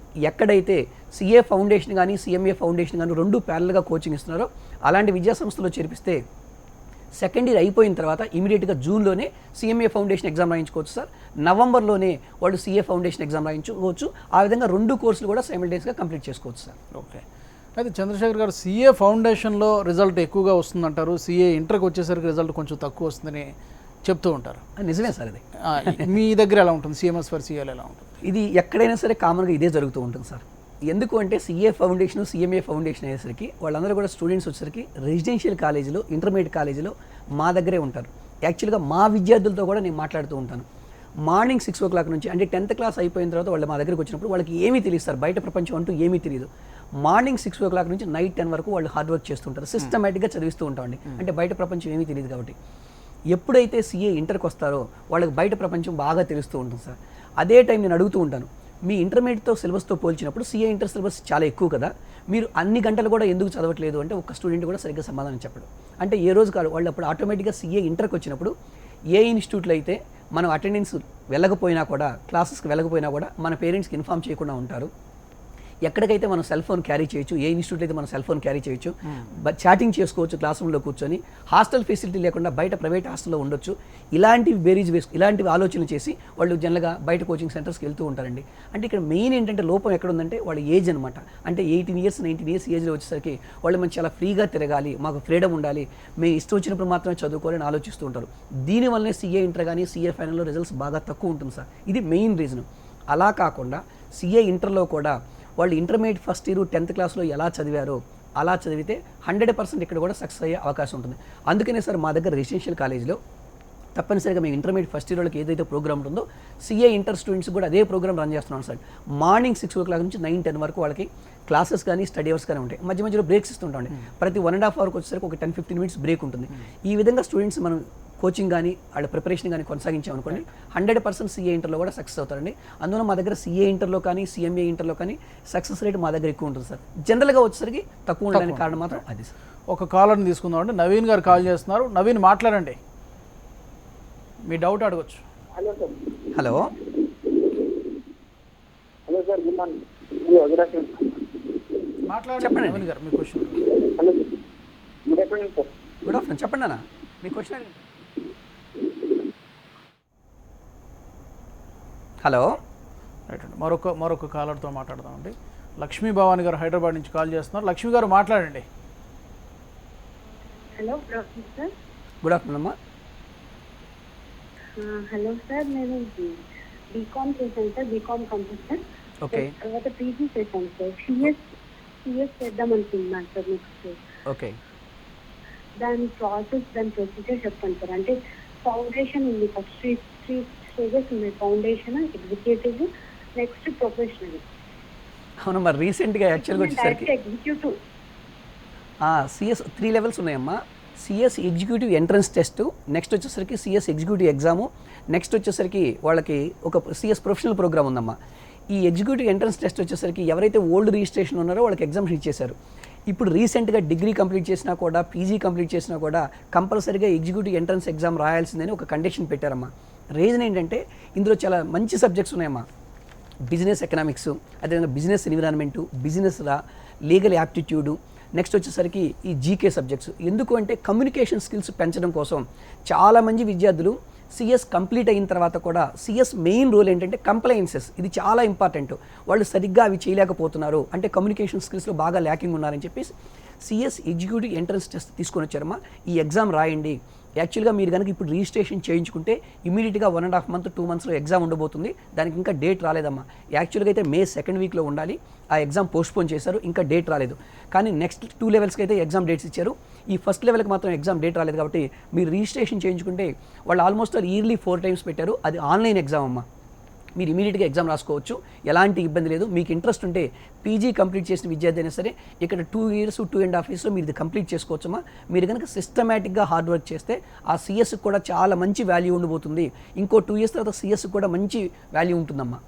[SPEAKER 2] ఎక్కడైతే సిఏ ఫౌండేషన్ కానీ సిఎంఏ ఫౌండేషన్ కానీ రెండు ప్యారల్గా కోచింగ్ ఇస్తున్నారో అలాంటి విద్యా సంస్థలో చేర్పిస్తే సెకండ్ ఇయర్ అయిపోయిన తర్వాత ఇమీడియట్గా జూన్లోనే సిఎంఏ ఫౌండేషన్ ఎగ్జామ్ రాయించుకోవచ్చు సార్. నవంబర్లోనే వాళ్ళు సిఏ ఫౌండేషన్ ఎగ్జామ్ రాయించుకోవచ్చు. ఆ విధంగా 2 కోర్సులు కూడా సైమల్టేనియస్గా కంప్లీట్ చేసుకోవచ్చు సార్.
[SPEAKER 1] ఓకే. అయితే చంద్రశేఖర్ గారు, సిఏ ఫౌండేషన్లో రిజల్ట్ ఎక్కువగా వస్తుందంటారు, సిఏ ఇంటర్కి వచ్చేసరికి రిజల్ట్ కొంచెం తక్కువ వస్తుందని చెప్తూ ఉంటారు.
[SPEAKER 2] నిజమే సార్ అది.
[SPEAKER 1] మీ దగ్గర ఎలా ఉంటుంది? సిఎంఎస్ ఫర్ సిఏలో ఎలా ఉంటుంది?
[SPEAKER 2] ఇది ఎక్కడైనా సరే కామన్గా ఇదే జరుగుతూ ఉంటుంది సార్. ఎందుకు అంటే సిఏ ఫౌండేషన్ సిఎంఏ ఫౌండేషన్ అయ్యేసరికి వాళ్ళందరూ కూడా స్టూడెంట్స్ వచ్చేసరికి రెసిడెన్షియల్ కాలేజీలో ఇంటర్మీడియట్ కాలేజీలో మా దగ్గరే ఉంటారు. యాక్చువల్గా మా విద్యార్థులతో కూడా నేను మాట్లాడుతూ ఉంటాను. మార్నింగ్ 6 o'clock నుంచి అంటే 10th క్లాస్ అయిపోయిన తర్వాత వాళ్ళు మా దగ్గరికి వచ్చినప్పుడు వాళ్ళకి ఏమీ తెలియదు సార్, బయట ప్రపంచం అంటూ ఏమీ తెలియదు. మార్నింగ్ 6 o'clock నుంచి నైట్ 10 వరకు వాళ్ళు హార్డ్ వర్క్ చేస్తుంటారు, సిస్టమేటిక్గా చదివిస్తూ ఉంటామండి. అంటే బయట ప్రపంచం ఏమీ తెలియదు కాబట్టి. ఎప్పుడైతే సిఏ ఇంటర్కి వస్తారో వాళ్ళకి బయట ప్రపంచం బాగా తెలుస్తూ ఉంటుంది సార్. అదే టైం నేను అడుగుతూ ఉంటాను, మీ ఇంటర్మీడియట్తో సిలబస్తో పోల్చినప్పుడు సిఏ ఇంటర్ సిలబస్ చాలా ఎక్కువ కదా, మీరు అన్ని గంటలు కూడా ఎందుకు చదవట్లేదు అంటే ఒక్క స్టూడెంట్ కూడా సరిగ్గా సమాధానం చెప్పడు. అంటే ఏ రోజు కాదు, వాళ్ళు అప్పుడు ఆటోమేటిక్గా సిఏ ఇంటర్కి వచ్చినప్పుడు ఏ ఇన్స్టిట్యూట్లో అయితే మనం అటెండెన్స్ వెళ్ళకపోయినా కూడా, క్లాసెస్కి వెళ్ళకపోయినా కూడా మన పేరెంట్స్కి ఇన్ఫామ్ చేయకుండా ఉంటారు. ఎక్కడికైతే మనం సెల్ ఫోన్ క్యారీ చేయొచ్చు, ఏ ఇన్స్టిట్యూట్ అయితే మనం సెల్ ఫోన్ క్యారీ చేయొచ్చు, చాటింగ్ చేసుకోవచ్చు క్లాస్ రూమ్లో కూర్చొని, హాస్టల్ ఫెసిలిటీ లేకుండా బయట ప్రైవేట్ హాస్టల్లో ఉండొచ్చు. ఇలాంటివి బేరీజ్ ఇలాంటివి ఆలోచనలు చేసి వాళ్ళు జనరల్గా బయట కోచింగ్ సెంటర్స్కి వెళ్తూ ఉంటారండి. అంటే ఇక్కడ మెయిన్ ఏంటంటే లోపం ఎక్కడ ఉందంటే వాళ్ళ ఏజ్ అనమాట. అంటే 18 years 19 years ఏజ్లో వచ్చేసరికి వాళ్ళు మనం చాలా ఫ్రీగా తిరగాలి, మాకు ఫ్రీడమ్ ఉండాలి, మేము ఇష్టం వచ్చినప్పుడు మాత్రమే చదువుకోవాలని ఆలోచిస్తూ ఉంటారు. దీనివల్లనే సిఏ ఇంటర్ కానీ సిఏ ఫైనల్లో రిజల్ట్స్ బాగా తక్కువ ఉంటుంది సార్. ఇది మెయిన్ రీజన్. అలా కాకుండా సిఏ ఇంటర్లో కూడా వాళ్ళు ఇంటర్మీడియట్ ఫస్ట్ ఇయర్ 10th క్లాస్లో ఎలా చదివారో అలా చదివితే 100% ఇక్కడ కూడా సక్సెస్ అయ్యే అవకాశం ఉంటుంది. అందుకనే సార్ మా దగ్గర రెసిడెన్షియల్ కాలేజ్లో తప్పనిసరిగా మేము ఇంటర్మీడియట్ ఫస్ట్ ఇయర్ వాళ్ళకి ఏదైతే ప్రోగ్రామ్ ఉంటుందో సిఏ ఇంటర్ స్టూడెంట్స్ కూడా అదే ప్రోగ్రామ్ రన్ చేస్తున్నాం సార్. మార్నింగ్ 6 o'clock నుంచి 9-10 వరకు వాళ్ళకి క్లాసెస్ కానీ స్టడీ అవర్స్ కానీ ఉంటాయి. మధ్య మధ్యలో బ్రేక్స్ ఇస్తుంటామండి. ప్రతి 1.5 hour వచ్చేసరికి ఒక 10-15 minutes బ్రేక్ ఉంటుంది. ఈ విధంగా స్టూడెంట్స్ మనం కోచింగ్ కానీ వాళ్ళ ప్రిపరేషన్ కానీ కొనసాగించామనుకోండి 100% సిఏ ఇంటర్లో కూడా సక్సెస్ అవుతారండి. అందులో మా దగ్గర సిఏ ఇంటర్లో కానీ సిఎంఏ ఇంటర్లో కానీ సక్సెస్ రేట్ మా దగ్గర ఎక్కువ ఉంటుంది సార్. జనరల్గా వచ్చేసరికి తక్కువ ఉండడానికి కారణం మాత్రం అది సార్.
[SPEAKER 1] ఒక కాలర్ని తీసుకుందాం అండి. నవీన్ గారు కాల్ చేస్తున్నారు. నవీన్ మాట్లాడండి, మీ డౌట్ అడగచ్చు.
[SPEAKER 4] Hello sir.
[SPEAKER 2] Hello
[SPEAKER 4] hello sir, good morning.
[SPEAKER 1] మాట్లాడండి నవీన్ గారు, మీ question.
[SPEAKER 4] Hello good afternoon sir.
[SPEAKER 2] Good afternoon, చెప్పండి అన్న మీ క్వశ్చన్. హలో
[SPEAKER 1] రైట్ అండి. మరొక కాలర్తో మాట్లాడదామండి. లక్ష్మీ భవాని గారు హైదరాబాద్ నుంచి కాల్ చేస్తున్నారు. లక్ష్మి గారు మాట్లాడండి.
[SPEAKER 10] Hello sir.
[SPEAKER 2] గుడ్ ఆఫ్టర్నూన్ అమ్మా.
[SPEAKER 10] హలో సార్, నేను బీకామ్ చేశాను సార్, బీకామ్ కంప్యూటర్.
[SPEAKER 2] ఓకే.
[SPEAKER 10] తర్వాత పీజీ చేశాను సార్. సిఎస్ చేద్దాం అనుకుంటున్నాను సార్ నెక్స్ట్.
[SPEAKER 2] ఓకే.
[SPEAKER 10] దాని ప్రాసెస్, దాని ప్రొసీజర్ చెప్పండి సార్. అంటే ఫౌండేషన్ ఉంది, ఫస్ట్ త్రీ స్టేజెస్ ఉన్నాయి. Foundation, executive, next professional.
[SPEAKER 2] అవునమ్మా, రీసెంట్గా యాక్చువల్గా వచ్చేసరికి
[SPEAKER 10] ఎగ్జిక్యూటివ్
[SPEAKER 2] సిఎస్ 3 levels ఉన్నాయమ్మా. CS executive entrance test, next వచ్చేసరికి సిఎస్ ఎగ్జిక్యూటివ్ ఎగ్జాము, నెక్స్ట్ వచ్చేసరికి వాళ్ళకి ఒక సిఎస్ ప్రొఫెషనల్ ప్రోగ్రామ్ ఉందమ్మా. ఈ ఎగ్జిక్యూటివ్ ఎంట్రన్స్ టెస్ట్ వచ్చేసరికి ఎవరైతే ఓల్డ్ రిజిస్ట్రేషన్ ఉన్నారో వాళ్ళకి ఎగ్జామ్స్ ఇచ్చేశారు. ఇప్పుడు రీసెంట్గా డిగ్రీ కంప్లీట్ చేసినా కూడా, పీజీ కంప్లీట్ చేసినా కూడా కంపల్సరీగా ఎగ్జిక్యూటివ్ ఎంట్రన్స్ ఎగ్జామ్ రాయాల్సిందని ఒక కండిషన్ పెట్టారమ్మా. రీజన్ ఏంటంటే ఇందులో చాలా మంచి సబ్జెక్ట్స్ ఉన్నాయమ్మా. బిజినెస్ ఎకనామిక్స్, అదేవిధంగా బిజినెస్ ఎన్విరాన్మెంటు, బిజినెస్ లా, లీగల్ యాప్టిట్యూడు, నెక్స్ట్ వచ్చేసరికి ఈ జీకే సబ్జెక్ట్స్. ఎందుకు అంటే కమ్యూనికేషన్ స్కిల్స్ పెంచడం కోసం చాలామంది విద్యార్థులు సిఎస్ కంప్లీట్ అయిన తర్వాత కూడా సిఎస్ మెయిన్ రోల్ ఏంటంటే కంప్లైన్సెస్. ఇది చాలా ఇంపార్టెంట్. వాళ్ళు సరిగ్గా అవి చేయలేకపోతున్నారు, అంటే కమ్యూనికేషన్ స్కిల్స్లో బాగా ల్యాకింగ్ ఉన్నారని చెప్పేసి సిఎస్ ఎగ్జిక్యూటివ్ ఎంట్రన్స్ టెస్ట్ తీసుకొని వచ్చారమ్మా. ఈ ఎగ్జామ్ రాయండి. యాక్చువల్గా మీరు కనుక ఇప్పుడు రిజిస్ట్రేషన్ చేయించుకుంటే ఇమీడియట్గా 1.5 month 2 monthsలో ఎగ్జామ్ ఉండబోతుంది. దానికి ఇంకా డేట్ రాలేదమ్మా. యాక్చువల్గా అయితే May 2nd weekలో ఉండాలి. ఆ ఎగ్జామ్ పోస్ట్పోన్ చేశారు, ఇంకా డేట్ రాలేదు. కానీ నెక్స్ట్ 2 levelsకి అయితే ఎగ్జామ్ డేట్స్ ఇచ్చారు. ఈ ఫస్ట్ లెవెల్కి మాత్రం ఎగ్జామ్ డేట్ రాలేదు. కాబట్టి మీరు రిజిస్ట్రేషన్ చేయించుకుంటే వాళ్ళు ఆల్మోస్ట్ ఇయర్లీ 4 times పెట్టారు. అది ఆన్లైన్ ఎగ్జామ్ అమ్మా. మీరు ఇమీడియట్గా ఎగ్జామ్ రాసుకోవచ్చు, ఎలాంటి ఇబ్బంది లేదు. మీకు ఇంట్రెస్ట్ ఉంటే పీజీ కంప్లీట్ చేసిన విద్యార్థి అయినా సరే ఇక్కడ 2 years 2.5 yearsలో మీరు ఇది కంప్లీట్ చేసుకోవచ్చమ్మా. మీరు కనుక సిస్టమేటిక్గా హార్డ్ వర్క్ చేస్తే ఆ సిఎస్కి కూడా చాలా మంచి వాల్యూ ఉండబోతుంది. ఇంకో 2 years తర్వాత సిఎస్కి కూడా మంచి వాల్యూ ఉంటుందమ్మా.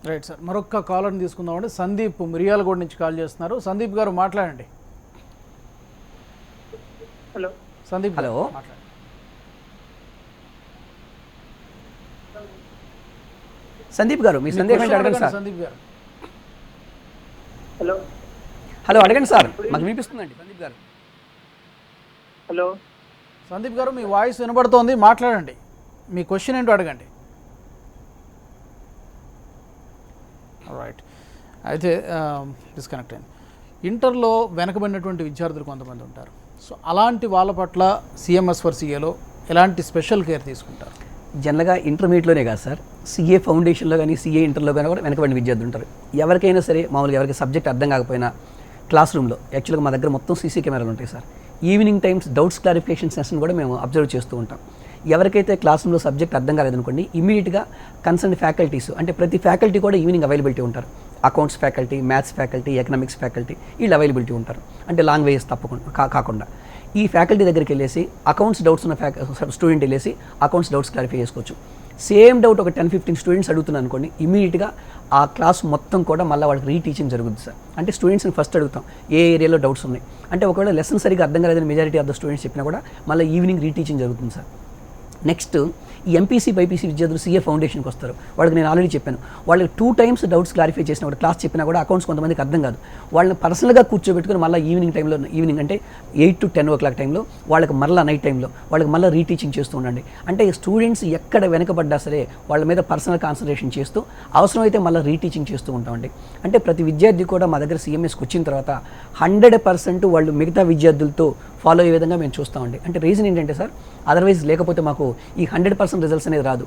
[SPEAKER 1] Right sir. మరొక కాలర్ని తీసుకుందామండి. సందీప్ మిర్యాలగూడ నుంచి కాల్ చేస్తున్నారు. సందీప్ గారు మాట్లాడండి.
[SPEAKER 4] హలో
[SPEAKER 1] సందీప్.
[SPEAKER 2] హలో.
[SPEAKER 1] మాట్లాడండి.
[SPEAKER 2] సందీప్ గారు మీ సందేహం అడగండి సార్.
[SPEAKER 1] సందీప్ గారు.
[SPEAKER 4] హలో
[SPEAKER 2] హలో, అడగండి సార్, మాకు వినిపిస్తుందండి. సందీప్ గారు.
[SPEAKER 4] హలో
[SPEAKER 1] సందీప్ గారు, మీ వాయిస్ వినబడుతోంది, మాట్లాడండి. మీ క్వశ్చన్ ఏంటో అడగండి. రైట్, అయితే డిస్కనెక్ట్ అయింది. ఇంటర్లో వెనకబడినటువంటి విద్యార్థులు కొంతమంది ఉంటారు. సో అలాంటి వాళ్ళ పట్ల CMS4CAలో ఎలాంటి స్పెషల్ కేర్ తీసుకుంటారు?
[SPEAKER 2] జనరల్గా ఇంటర్మీడియట్లోనే కాదు సార్, CA ఫౌండేషన్లో కానీ CA ఇంటర్లో కానీ కూడా వెనకబడిన విద్యార్థులు ఉంటారు. ఎవరికైనా సరే మామూలుగా ఎవరికి సబ్జెక్ట్ అర్థం కాకపోయినా క్లాస్ రూమ్లో యాక్చువల్గా మా దగ్గర మొత్తం CC కెమెరాలు ఉంటాయి sir. Evening times doubts clarification session కూడా మేము అబ్జర్వ్ చేస్తూ ఉంటాం. ఎవరికైతే క్లాస్ రూమ్లో సబ్జెక్ట్ అర్థం కాలేదనుకోండి, ఇమీడియట్గా కన్సర్న్ ఫ్యాకల్టీస్, అంటే ప్రతి ఫ్యాకల్టీ కూడా ఈవినింగ్ అవైలబిలిటీ ఉంటారు. Accounts faculty, maths faculty, economics faculty, వీళ్ళు అవైలబిలిటీ ఉంటారు. అంటే లాంగ్ వేస్ తప్పకుండా కాకుండా ఈ ఫ్యాకల్టీ దగ్గరికి వెళ్ళేసి అకౌంట్స్ డౌట్స్ ఉన్న స్టూడెంట్ వెళ్ళేసి అకౌంట్స్ డౌట్స్ క్లారిఫై చేసుకోవచ్చు. సేమ్ డౌట్ ఒక 10-15 స్టూడెంట్స్ అడుగుతున్నాను అనుకోండి, ఇమీడియట్గా ఆ క్లాస్ మొత్తం కూడా మళ్ళీ వాళ్ళకి రీటీచింగ్ జరుగుతుంది సార్. అంటే స్టూడెంట్స్ని ఫస్ట్ అడుగుతాం ఏ ఏరియాలో డౌట్స్ ఉన్నాయి. అంటే ఒకవేళ లెసన్ సరిగ్గా అర్థం కాలేదని మెజారిటీ ఆఫ్ ద స్టూడెంట్స్ చెప్పినా కూడా మళ్ళీ ఈవినింగ్ రీటీచింగ్ జరుగుతుంది సార్. నెక్స్ట్ ఈ ఎంపీసీ బైపీసీ విద్యార్థులు CA ఫౌండేషన్కి వస్తారు. వాళ్ళకి నేను ఆల్రెడీ చెప్పాను, వాళ్ళకి 2 times డౌట్స్ క్లారిఫై చేసిన కూడా క్లాస్ చెప్పినా కూడా అకౌంట్స్ కొంతమందికి అర్థం కాదు. వాళ్ళని పర్సనల్గా కూర్చోబెట్టుకుని మళ్ళీ ఈవినింగ్ అంటే 8 to 10 o'clock టైంలో వాళ్ళకి మళ్ళీ నైట్ టైంలో వాళ్ళకి మళ్ళీ రీటీచింగ్ చేస్తూ ఉండండి. అంటే స్టూడెంట్స్ ఎక్కడ వెనకబడ్డా సరే వాళ్ళ మీద పర్సనల్ కాన్సన్ట్రేషన్ చేస్తూ అవసరమైతే మళ్ళీ రీటీచింగ్ చేస్తూ ఉంటామండి. అంటే ప్రతి విద్యార్థి కూడా మా దగ్గర CMSకి వచ్చిన తర్వాత 100% వాళ్ళు మిగతా విద్యార్థులతో ఫాలో అయ్యే విధంగా మేము చూస్తామండి. అంటే రీజన్ ఏంటంటే సార్, అదర్వైజ్ లేకపోతే మాకు ఈ 100% రిజల్ట్స్ అనేది రాదు.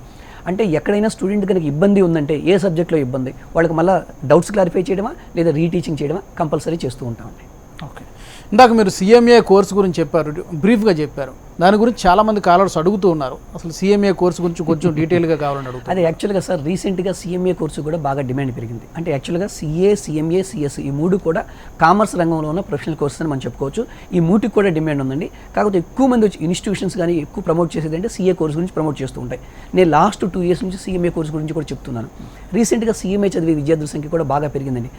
[SPEAKER 2] అంటే ఎక్కడైనా స్టూడెంట్ కనుక ఇబ్బంది ఉందంటే ఏ సబ్జెక్ట్లో ఇబ్బంది వాళ్ళకి మళ్ళీ డౌట్స్ క్లారిఫై చేయడమా లేదా రీటీచింగ్ చేయడమా కంపల్సరీ చేస్తూ ఉంటామండి.
[SPEAKER 1] ఓకే, ఇందాక మీరు CMA కోర్సు గురించి చెప్పారు, బ్రీఫ్గా చెప్పారు. దాని గురించి చాలామంది కాలర్స్ అడుగుతూ ఉన్నారు. అసలు CMA కోర్సు గురించి కొంచెం డీటెయిల్గా కావాలని అడుగుతారు.
[SPEAKER 2] అది యాక్చువల్గా సార్ రీసెంట్గా CMA కోర్సు కూడా బాగా డిమాండ్ పెరిగింది. అంటే యాక్చువల్గా CA, CMA, CS ఈ 3 కూడా కామర్స్ రంగంలో ఉన్న ప్రొఫెషనల్ కోర్సెస్ అని మనం చెప్పుకోవచ్చు. ఈ 3కి కూడా డిమాండ్ ఉందండి. కాకపోతే ఎక్కువ మంది వచ్చి ఇన్స్టిట్యూషన్స్ కానీ ఎక్కువ ప్రమోట్ చేసేది అంటే CA కోర్సు గురించి ప్రమోట్ చేస్తూ ఉంటాయి. నేను లాస్ట్ 2 years నుంచి CMA కోర్సు గురించి కూడా చెప్తున్నాను. రీసెంట్గా CMA చదివే విద్యార్థుల సంఖ్య కూడా బాగా పెరిగిందండి.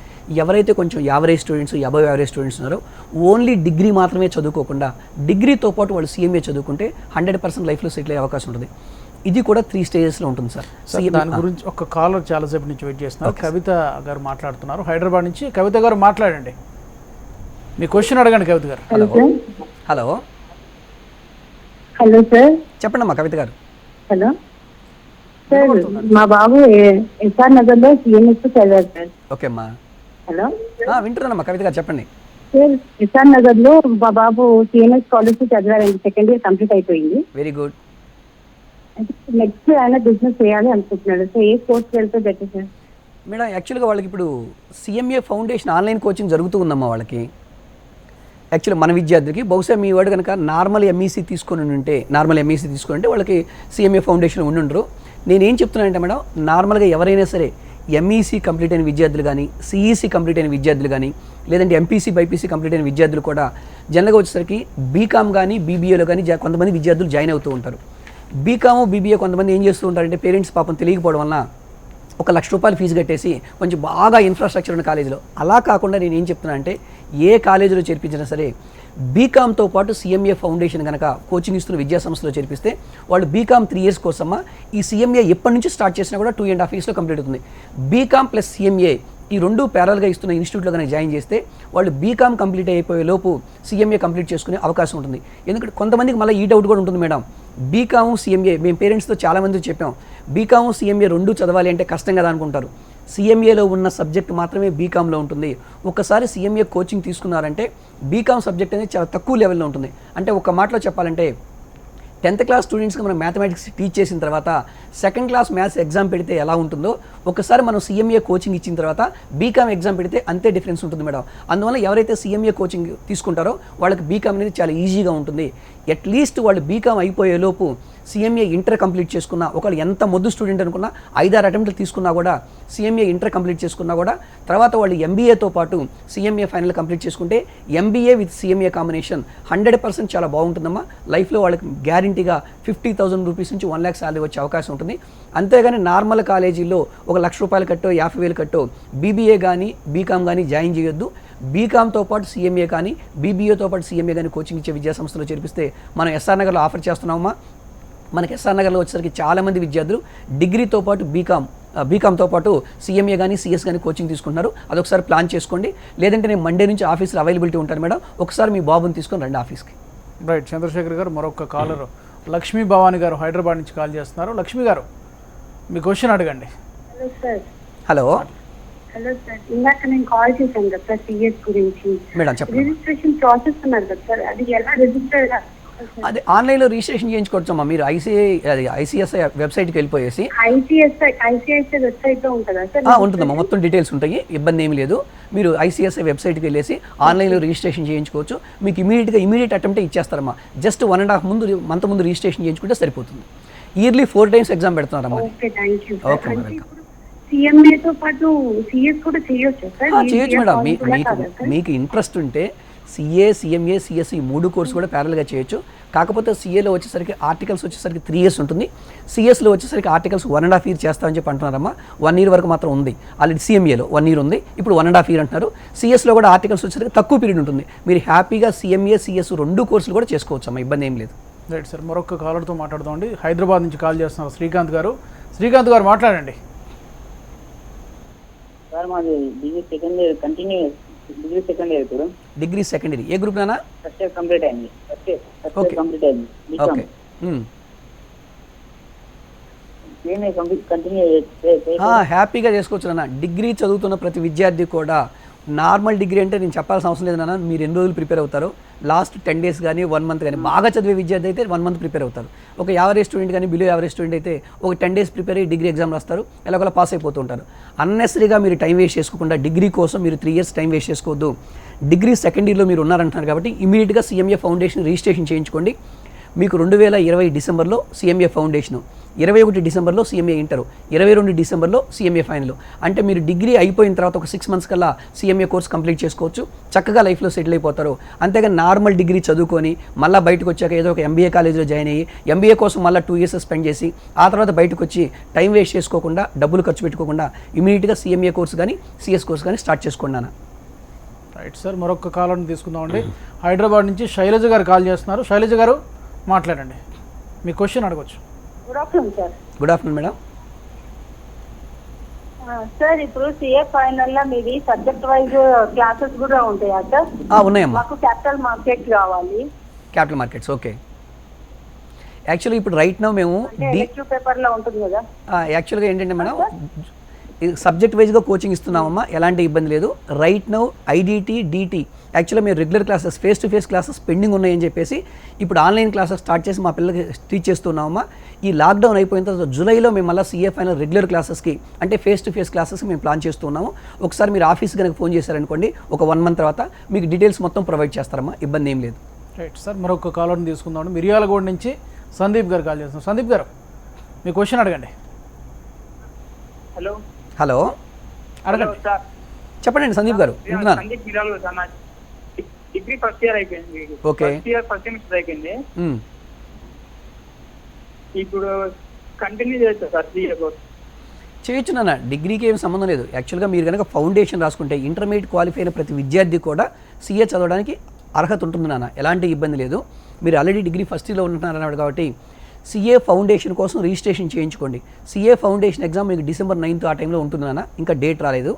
[SPEAKER 2] ఎవరైతే కొంచెం average students, above average students ఉన్నారో ఓన్లీ డిగ్రీ మాత్రమే చదువుకోకుండా డిగ్రీతో పాటు వాళ్ళు CMA చదువుకుంటే 100% లైఫ్లో సెటిల్ అయ్యే అవకాశం ఉంటుంది. ఇది కూడా 3 stagesలో ఉంటుంది సార్.
[SPEAKER 1] దాని గురించి ఒక కాలర్ చాలాసేపు నుంచి వెయిట్ చేస్తున్నారు. కవిత గారు మాట్లాడుతున్నారు హైదరాబాద్ నుంచి. కవిత గారు మాట్లాడండి, మీ క్వశ్చన్ అడగండి కవిత గారు.
[SPEAKER 2] Hello
[SPEAKER 10] hello sir.
[SPEAKER 2] చెప్పండి అమ్మా కవిత గారు.
[SPEAKER 10] హలో సార్, మా బాబు SR నగర్లో CMS చదివారు సార్.
[SPEAKER 2] ఓకే అమ్మా.
[SPEAKER 10] హలో
[SPEAKER 2] వింటున్నానమ్మా కవిత గారు, చెప్పండి.
[SPEAKER 10] సార్, SR నగర్లో మా బాబు CMS కాలేజ్ చదివారండి. 2nd year కంప్లీట్ అయిపోయింది.
[SPEAKER 2] Very good.
[SPEAKER 10] నెక్స్ట్ ఆయన బిజినెస్ చేయాలి అనుకుంటున్నాడు. సో ఏ కోర్స్ వెళ్తే బెటర్ సార్?
[SPEAKER 2] మేడం యాక్చువల్గా వాళ్ళకి ఇప్పుడు CMA ఫౌండేషన్ ఆన్లైన్ కోచింగ్ జరుగుతూ ఉందమ్మా వాళ్ళకి. యాక్చువల్లీ మన విద్యార్థికి బహుశా మీ వాడు కనుక నార్మల్ MEC తీసుకొని ఉంటే వాళ్ళకి CMA ఫౌండేషన్ ఉండుండ్రు. నేనేం చెప్తున్నానంటే మేడం, నార్మల్గా ఎవరైనా సరే MEC కంప్లీట్ అయిన విద్యార్థులు కానీ, CEC కంప్లీట్ అయిన విద్యార్థులు కానీ, లేదంటే MPC BPC కంప్లీట్ అయిన విద్యార్థులు కూడా జనరల్గా వచ్చేసరికి BCom కానీ BBAలో కానీ కొంతమంది విద్యార్థులు జాయిన్ అవుతూ ఉంటారు. BCom BBA కొంతమంది ఏం చేస్తూ ఉంటారంటే పేరెంట్స్ పాపం తెలియకపోవడం వల్ల 1 లక్ష రూపాయలు ఫీజు కట్టేసి కొంచెం బాగా ఇన్ఫ్రాస్ట్రక్చర్ ఉన్న కాలేజీలో, అలా కాకుండా నేను ఏం చెప్తున్నా అంటే ఏ కాలేజీలో చేర్పించినా సరే BComతో పాటు CMA ఫౌండేషన్ కనుక కోచింగ్ ఇస్తున్న విద్యా సంస్థలో చేర్పిస్తే వాళ్ళు BCom 3 years కోసమ్మా ఈ CMA ఎప్పటి నుంచి స్టార్ట్ చేసినా కూడా 2.5 yearsలో కంప్లీట్ అవుతుంది. BCom ప్లస్ CMA ఈ 2 ప్యారల్గా ఇస్తున్న ఇన్స్టిట్యూట్లో కనుక జాయిన్ చేస్తే వాళ్ళు BCom కంప్లీట్ అయిపోయే లోపు CMA కంప్లీట్ చేసుకునే అవకాశం ఉంటుంది. ఎందుకంటే కొంతమందికి మళ్ళీ ఈ డౌట్ కూడా ఉంటుంది మేడం, BCom CMA మేము పేరెంట్స్తో చాలామంది చెప్పాం, BCom CMA 2 చదవాలి అంటే కష్టం కదా అనుకుంటారు. CMAలో ఉన్న సబ్జెక్ట్ మాత్రమే BComలో ఉంటుంది. ఒకసారి CMA కోచింగ్ తీసుకున్నారంటే BCom సబ్జెక్ట్ అనేది చాలా తక్కువ లెవెల్లో ఉంటుంది. అంటే ఒక మాటలో చెప్పాలంటే 10th class స్టూడెంట్స్కి మనం మ్యాథమెటిక్స్ టీచ్ చేసిన తర్వాత 2nd class మ్యాథ్స్ ఎగ్జామ్ పెడితే ఎలా ఉంటుందో ఒకసారి మనం CMA కోచింగ్ ఇచ్చిన తర్వాత BCom ఎగ్జామ్ పెడితే అంతే డిఫరెన్స్ ఉంటుంది మేడం. అందువల్ల ఎవరైతే CMA కోచింగ్ తీసుకుంటారో వాళ్ళకి BCom అనేది చాలా ఈజీగా ఉంటుంది. అట్లీస్ట్ వాళ్ళు BCom అయిపోయే లోపు CMA ఇంటర్ కంప్లీట్ చేసుకున్నా, ఒకళ్ళు ఎంత మొద్దు స్టూడెంట్ అనుకున్నా 5-6 అటెంప్ట్లు తీసుకున్నా కూడా CMA ఇంటర్ కంప్లీట్ చేసుకున్నా కూడా తర్వాత వాళ్ళు MBAతో పాటు CMA ఫైనల్ కంప్లీట్ చేసుకుంటే MBA విత్ CMA కాంబినేషన్ 100% చాలా బాగుంటుందమ్మా. లైఫ్లో వాళ్ళకి గ్యారంటీగా 50,000 రూపీస్ నుంచి 1 lakh శాలరీ వచ్చే అవకాశం ఉంటుంది. అంతేగాని నార్మల్ కాలేజీల్లో 1 లక్ష రూపాయలు కట్టో 50,000 కట్టో BBA కానీ BCom కానీ జాయిన్ చేయొద్దు. BComతో పాటు CMA కానీ BBAతో పాటు CMA కానీ కోచింగ్ ఇచ్చే విద్యా సంస్థలో చేర్పిస్తే మనం SR నగర్లో ఆఫర్ చేస్తున్నామమ్మా. మనకి SR నగర్లో వచ్చేసరికి చాలామంది విద్యార్థులు డిగ్రీతో పాటు BCom బీకామ్తో పాటు CMA కానీ CS కానీ కోచింగ్ తీసుకుంటున్నారు. అదొకసారి ప్లాన్ చేసుకోండి. లేదంటే నేను మండే నుంచి ఆఫీస్లో అవైలబిలిటీ ఉంటాను మేడం. ఒకసారి మీ బాబుని తీసుకొని రండి ఆఫీస్కి.
[SPEAKER 1] రైట్ చంద్రశేఖర్ గారు. మరొక కాలర్ లక్ష్మీ భవాని గారు హైదరాబాద్ నుంచి కాల్ చేస్తున్నారు. లక్ష్మి గారు మీ క్వశ్చన్ అడగండి.
[SPEAKER 10] Hello sir.
[SPEAKER 2] Hello
[SPEAKER 10] hello sir, ఇందాక నేను కాల్ చేశాను కదా సార్ సిఎస్ గురించి.
[SPEAKER 2] మేడం చెప్పండి.
[SPEAKER 10] రిజిస్ట్రేషన్ ప్రాసెస్ ఉన్నారు కదా సార్, అది ఎలా రిజిస్టర్?
[SPEAKER 2] అదే ఆన్లైన్లో రిజిస్ట్రేషన్ చేయించుకోవచ్చమ్మా. మీరు ICSI వెబ్సైట్కి వెళ్ళిపోయేసి
[SPEAKER 10] ఐసిఐసిఐ వెబ్సైట్ లో ఉంటుందా సార్?
[SPEAKER 2] ఉంటుందమ్మా, మొత్తం డీటెయిల్స్ ఉంటాయి, ఇబ్బంది ఏమి లేదు. మీరు ICSI వెబ్సైట్కి వెళ్ళేసి ఆన్లైన్లో రిజిస్ట్రేషన్ చేయించుకోవచ్చు. మీకు ఇమీడియట్ అటెంప్టే ఇచ్చేస్తారమ్మా. జస్ట్ 1.5 మంత్ ముందు రిజిస్ట్రేషన్ చేయించుకుంటే సరిపోతుంది. ఇయర్లీ 4 times ఎగ్జామ్ పెడుతున్నారమ్మా.
[SPEAKER 10] Okay, thank you.
[SPEAKER 2] Okay madam.
[SPEAKER 10] సిఎంఏతో పాటు సిఎస్ కూడా చేయొచ్చు సార్?
[SPEAKER 2] చేయొచ్చు మేడం. మీకు ఇంట్రెస్ట్ ఉంటే CA, CMA, CS ఈ 3 కోర్సు కూడా ప్యారల్గా చేయొచ్చు. కాకపోతే CAలో వచ్చేసరికి ఆర్టికల్స్ వచ్చేసరికి 3 years ఉంటుంది. CSలో వచ్చేసరికి ఆర్టికల్స్ 1.5 year చేస్తామని చెప్పి అంటున్నారమ్మా. 1 year వరకు మాత్రం ఉంది. ఆల్రెడీ CMAలో 1 year ఉంది, ఇప్పుడు 1.5 year అంటున్నారు. CSలో కూడా ఆర్టికల్స్ వచ్చేసరికి తక్కువ పీరియడ్ ఉంటుంది. మీరు హ్యాపీగా CMA, CS 2 కోర్సులు కూడా చేసుకోవచ్చు అమ్మా, ఇబ్బంది ఏం లేదు.
[SPEAKER 1] Right sir. మరొక కాలర్తో మాట్లాడుతామండి. హైదరాబాద్ నుంచి కాల్ చేస్తున్నారు శ్రీకాంత్ గారు. శ్రీకాంత్ గారు మాట్లాడండి.
[SPEAKER 4] సార్ మాది డిగ్రీ సెకండ్ ఇయర్ ఇప్పుడు.
[SPEAKER 2] డిగ్రీ సెకండ్ ఇయర్ ఏ గ్రూప్ నానా?
[SPEAKER 4] ఫస్ట్ ఇయర్ కంప్లీట్ అయింది. కంప్లీట్ అయింది.
[SPEAKER 2] ఓకే. హ్యాపీగా చేసుకోవచ్చు నాన్న. డిగ్రీ చదువుతున్న ప్రతి విద్యార్థి కూడా నార్మల్ డిగ్రీ అంటే నేను చెప్పాల్సిన అవసరం లేదు నాన్న. మీరు ఎన్ని రోజులు ప్రిపేర్ అవుతారో, లాస్ట్ 10 days కానీ 1 month కానీ, బాగా చదివే విద్యార్థి అయితే 1 month ప్రిపేర్ అవుతారు. ఒక యావరేజ్ స్టూడెంట్ కానీ బిలో యావరేజ్ స్టూడెంట్ అయితే ఒక 10 days ప్రిపేర్ అయ్యి డిగ్రీ ఎగ్జామ్ రాస్తారు, ఎలాగోలా పాస్ అయిపోతూ ఉంటారు. అన్నెసరీగా మీరు టైం వేస్ట్ చేసుకోకుండా డిగ్రీ కోసం మీరు 3 years టైం వేస్ట్ చేసుకోవద్దు. డిగ్రీ సెకండ్ ఇయర్లో మీరు ఉన్నారంటున్నారు కాబట్టి ఇమీడియట్గా CMA ఫౌండేషన్ రిజిస్ట్రేషన్ చేయించుకోండి. మీకు 2020 డిసెంబర్లో CMA ఫౌండేషను, 21 డిసెంబర్లో CMA ఇంటరు, 22 డిసెంబర్లో CMA ఫైనల్. అంటే మీరు డిగ్రీ అయిపోయిన తర్వాత ఒక 6 months కల్లా CMA కోర్స్ కంప్లీట్ చేసుకోవచ్చు. చక్కగా లైఫ్లో సెటిల్ అయిపోతారు. అంతేగా నార్మల్ డిగ్రీ చదువుకొని మళ్ళీ బయటకు వచ్చాక ఏదో ఒక MBA కాలేజీలో జాయిన్ అయ్యి MBA కోసం మళ్ళీ 2 years స్పెండ్ చేసి ఆ తర్వాత బయటకు వచ్చి టైం వేస్ట్ చేసుకోకుండా, డబ్బులు ఖర్చు పెట్టుకోకుండా ఇమీడియట్గా CMA కోర్స్ కానీ CS కోర్స్ కానీ స్టార్ట్ చేసుకున్నాను.
[SPEAKER 1] Right sir. మరొక కాలర్ని తీసుకుందామండి. హైదరాబాద్ నుంచి శైలజ గారు కాల్ చేస్తున్నారు. శైలజ గారు మాట్లాడండి, మీ క్వశ్చన్ అడగచ్చు.
[SPEAKER 10] Good afternoon sir.
[SPEAKER 2] Good afternoon madam.
[SPEAKER 10] Sir ఇప్పుడు సిఏ ఫైనల్ లో మీది సబ్జెక్ట్ వైజ్ క్లాసెస్ కూడా ఉంటాయా సార్?
[SPEAKER 2] ఉన్నాయమ్మా.
[SPEAKER 10] మాకు క్యాపిటల్ మార్కెట్ కావాలి.
[SPEAKER 2] Capital markets okay. యాక్చువల్గా ఇప్పుడు రైట్ నౌ మేము
[SPEAKER 10] పేపర్ లో ఉంటుంది కదా.
[SPEAKER 2] యాక్చువల్గా ఏంటంటే మేడం సబ్జెక్ట్ వైజ్గా కోచింగ్ ఇస్తున్నామమ్మా, ఎలాంటి ఇబ్బంది లేదు. రైట్ నౌ IDT, DT యాక్చువల్గా మేము regular classes, face to face classes pending ఉన్నాయని చెప్పేసి ఇప్పుడు ఆన్లైన్ క్లాసెస్ స్టార్ట్ చేసి మా పిల్లలకి టీచ్ చేస్తున్నామమ్మా. ఈ లాక్డౌన్ అయిపోయిన తర్వాత జూలైలో మేము మళ్ళీ CA ఫైనల్ రెగ్యులర్ క్లాసెస్కి అంటే ఫేస్ టు ఫేస్ క్లాసెస్కి మేము ప్లాన్ చేస్తున్నాము. ఒకసారి మీరు ఆఫీస్ కనుక ఫోన్ చేశారనుకోండి, ఒక 1 month తర్వాత మీకు డీటెయిల్స్ మొత్తం ప్రొవైడ్ చేస్తారమ్మా, ఇబ్బంది ఏం లేదు.
[SPEAKER 1] Right sir. మరొక కాలర్ని తీసుకుందాం. మిర్యాలగూడ నుంచి సందీప్ గారు కాల్ చేస్తున్నారు. సందీప్ గారు మీ క్వశ్చన్ అడగండి.
[SPEAKER 4] హలో
[SPEAKER 1] అడగండి.
[SPEAKER 2] చెప్పండి సందీప్ గారు.
[SPEAKER 4] డిగ్రీ ఫస్ట్ ఇయర్ అయిపోయింది.
[SPEAKER 2] ఓకే.
[SPEAKER 4] ఫస్ట్ సెమిస్టర్ అయిపోయింది. ఇప్పుడు కంటిన్యూ చేయొచ్చు సార్ CA కోర్స్?
[SPEAKER 2] చేయొచ్చు నాన్న, డిగ్రీకి ఏం సంబంధం లేదు. యాక్చువల్గా మీరు కనుక ఫౌండేషన్ రాసుకుంటే ఇంటర్మీడియట్ క్వాలిఫై అయిన ప్రతి విద్యార్థి కూడా CA చదవడానికి అర్హత ఉంటుంది నాన్న, ఎలాంటి ఇబ్బంది లేదు. మీరు ఆల్రెడీ డిగ్రీ ఫస్ట్ ఇయర్లో ఉంటున్నారు అన్నాడు కాబట్టి CA ఫౌండేషన్ కోసం రిజిస్ట్రేషన్ చేయించుకోండి. CA ఫౌండేషన్ ఎగ్జామ్ మీకు December 9th ఆ టైంలో ఉంటుంది నాన్న, ఇంకా డేట్ రాలేదు.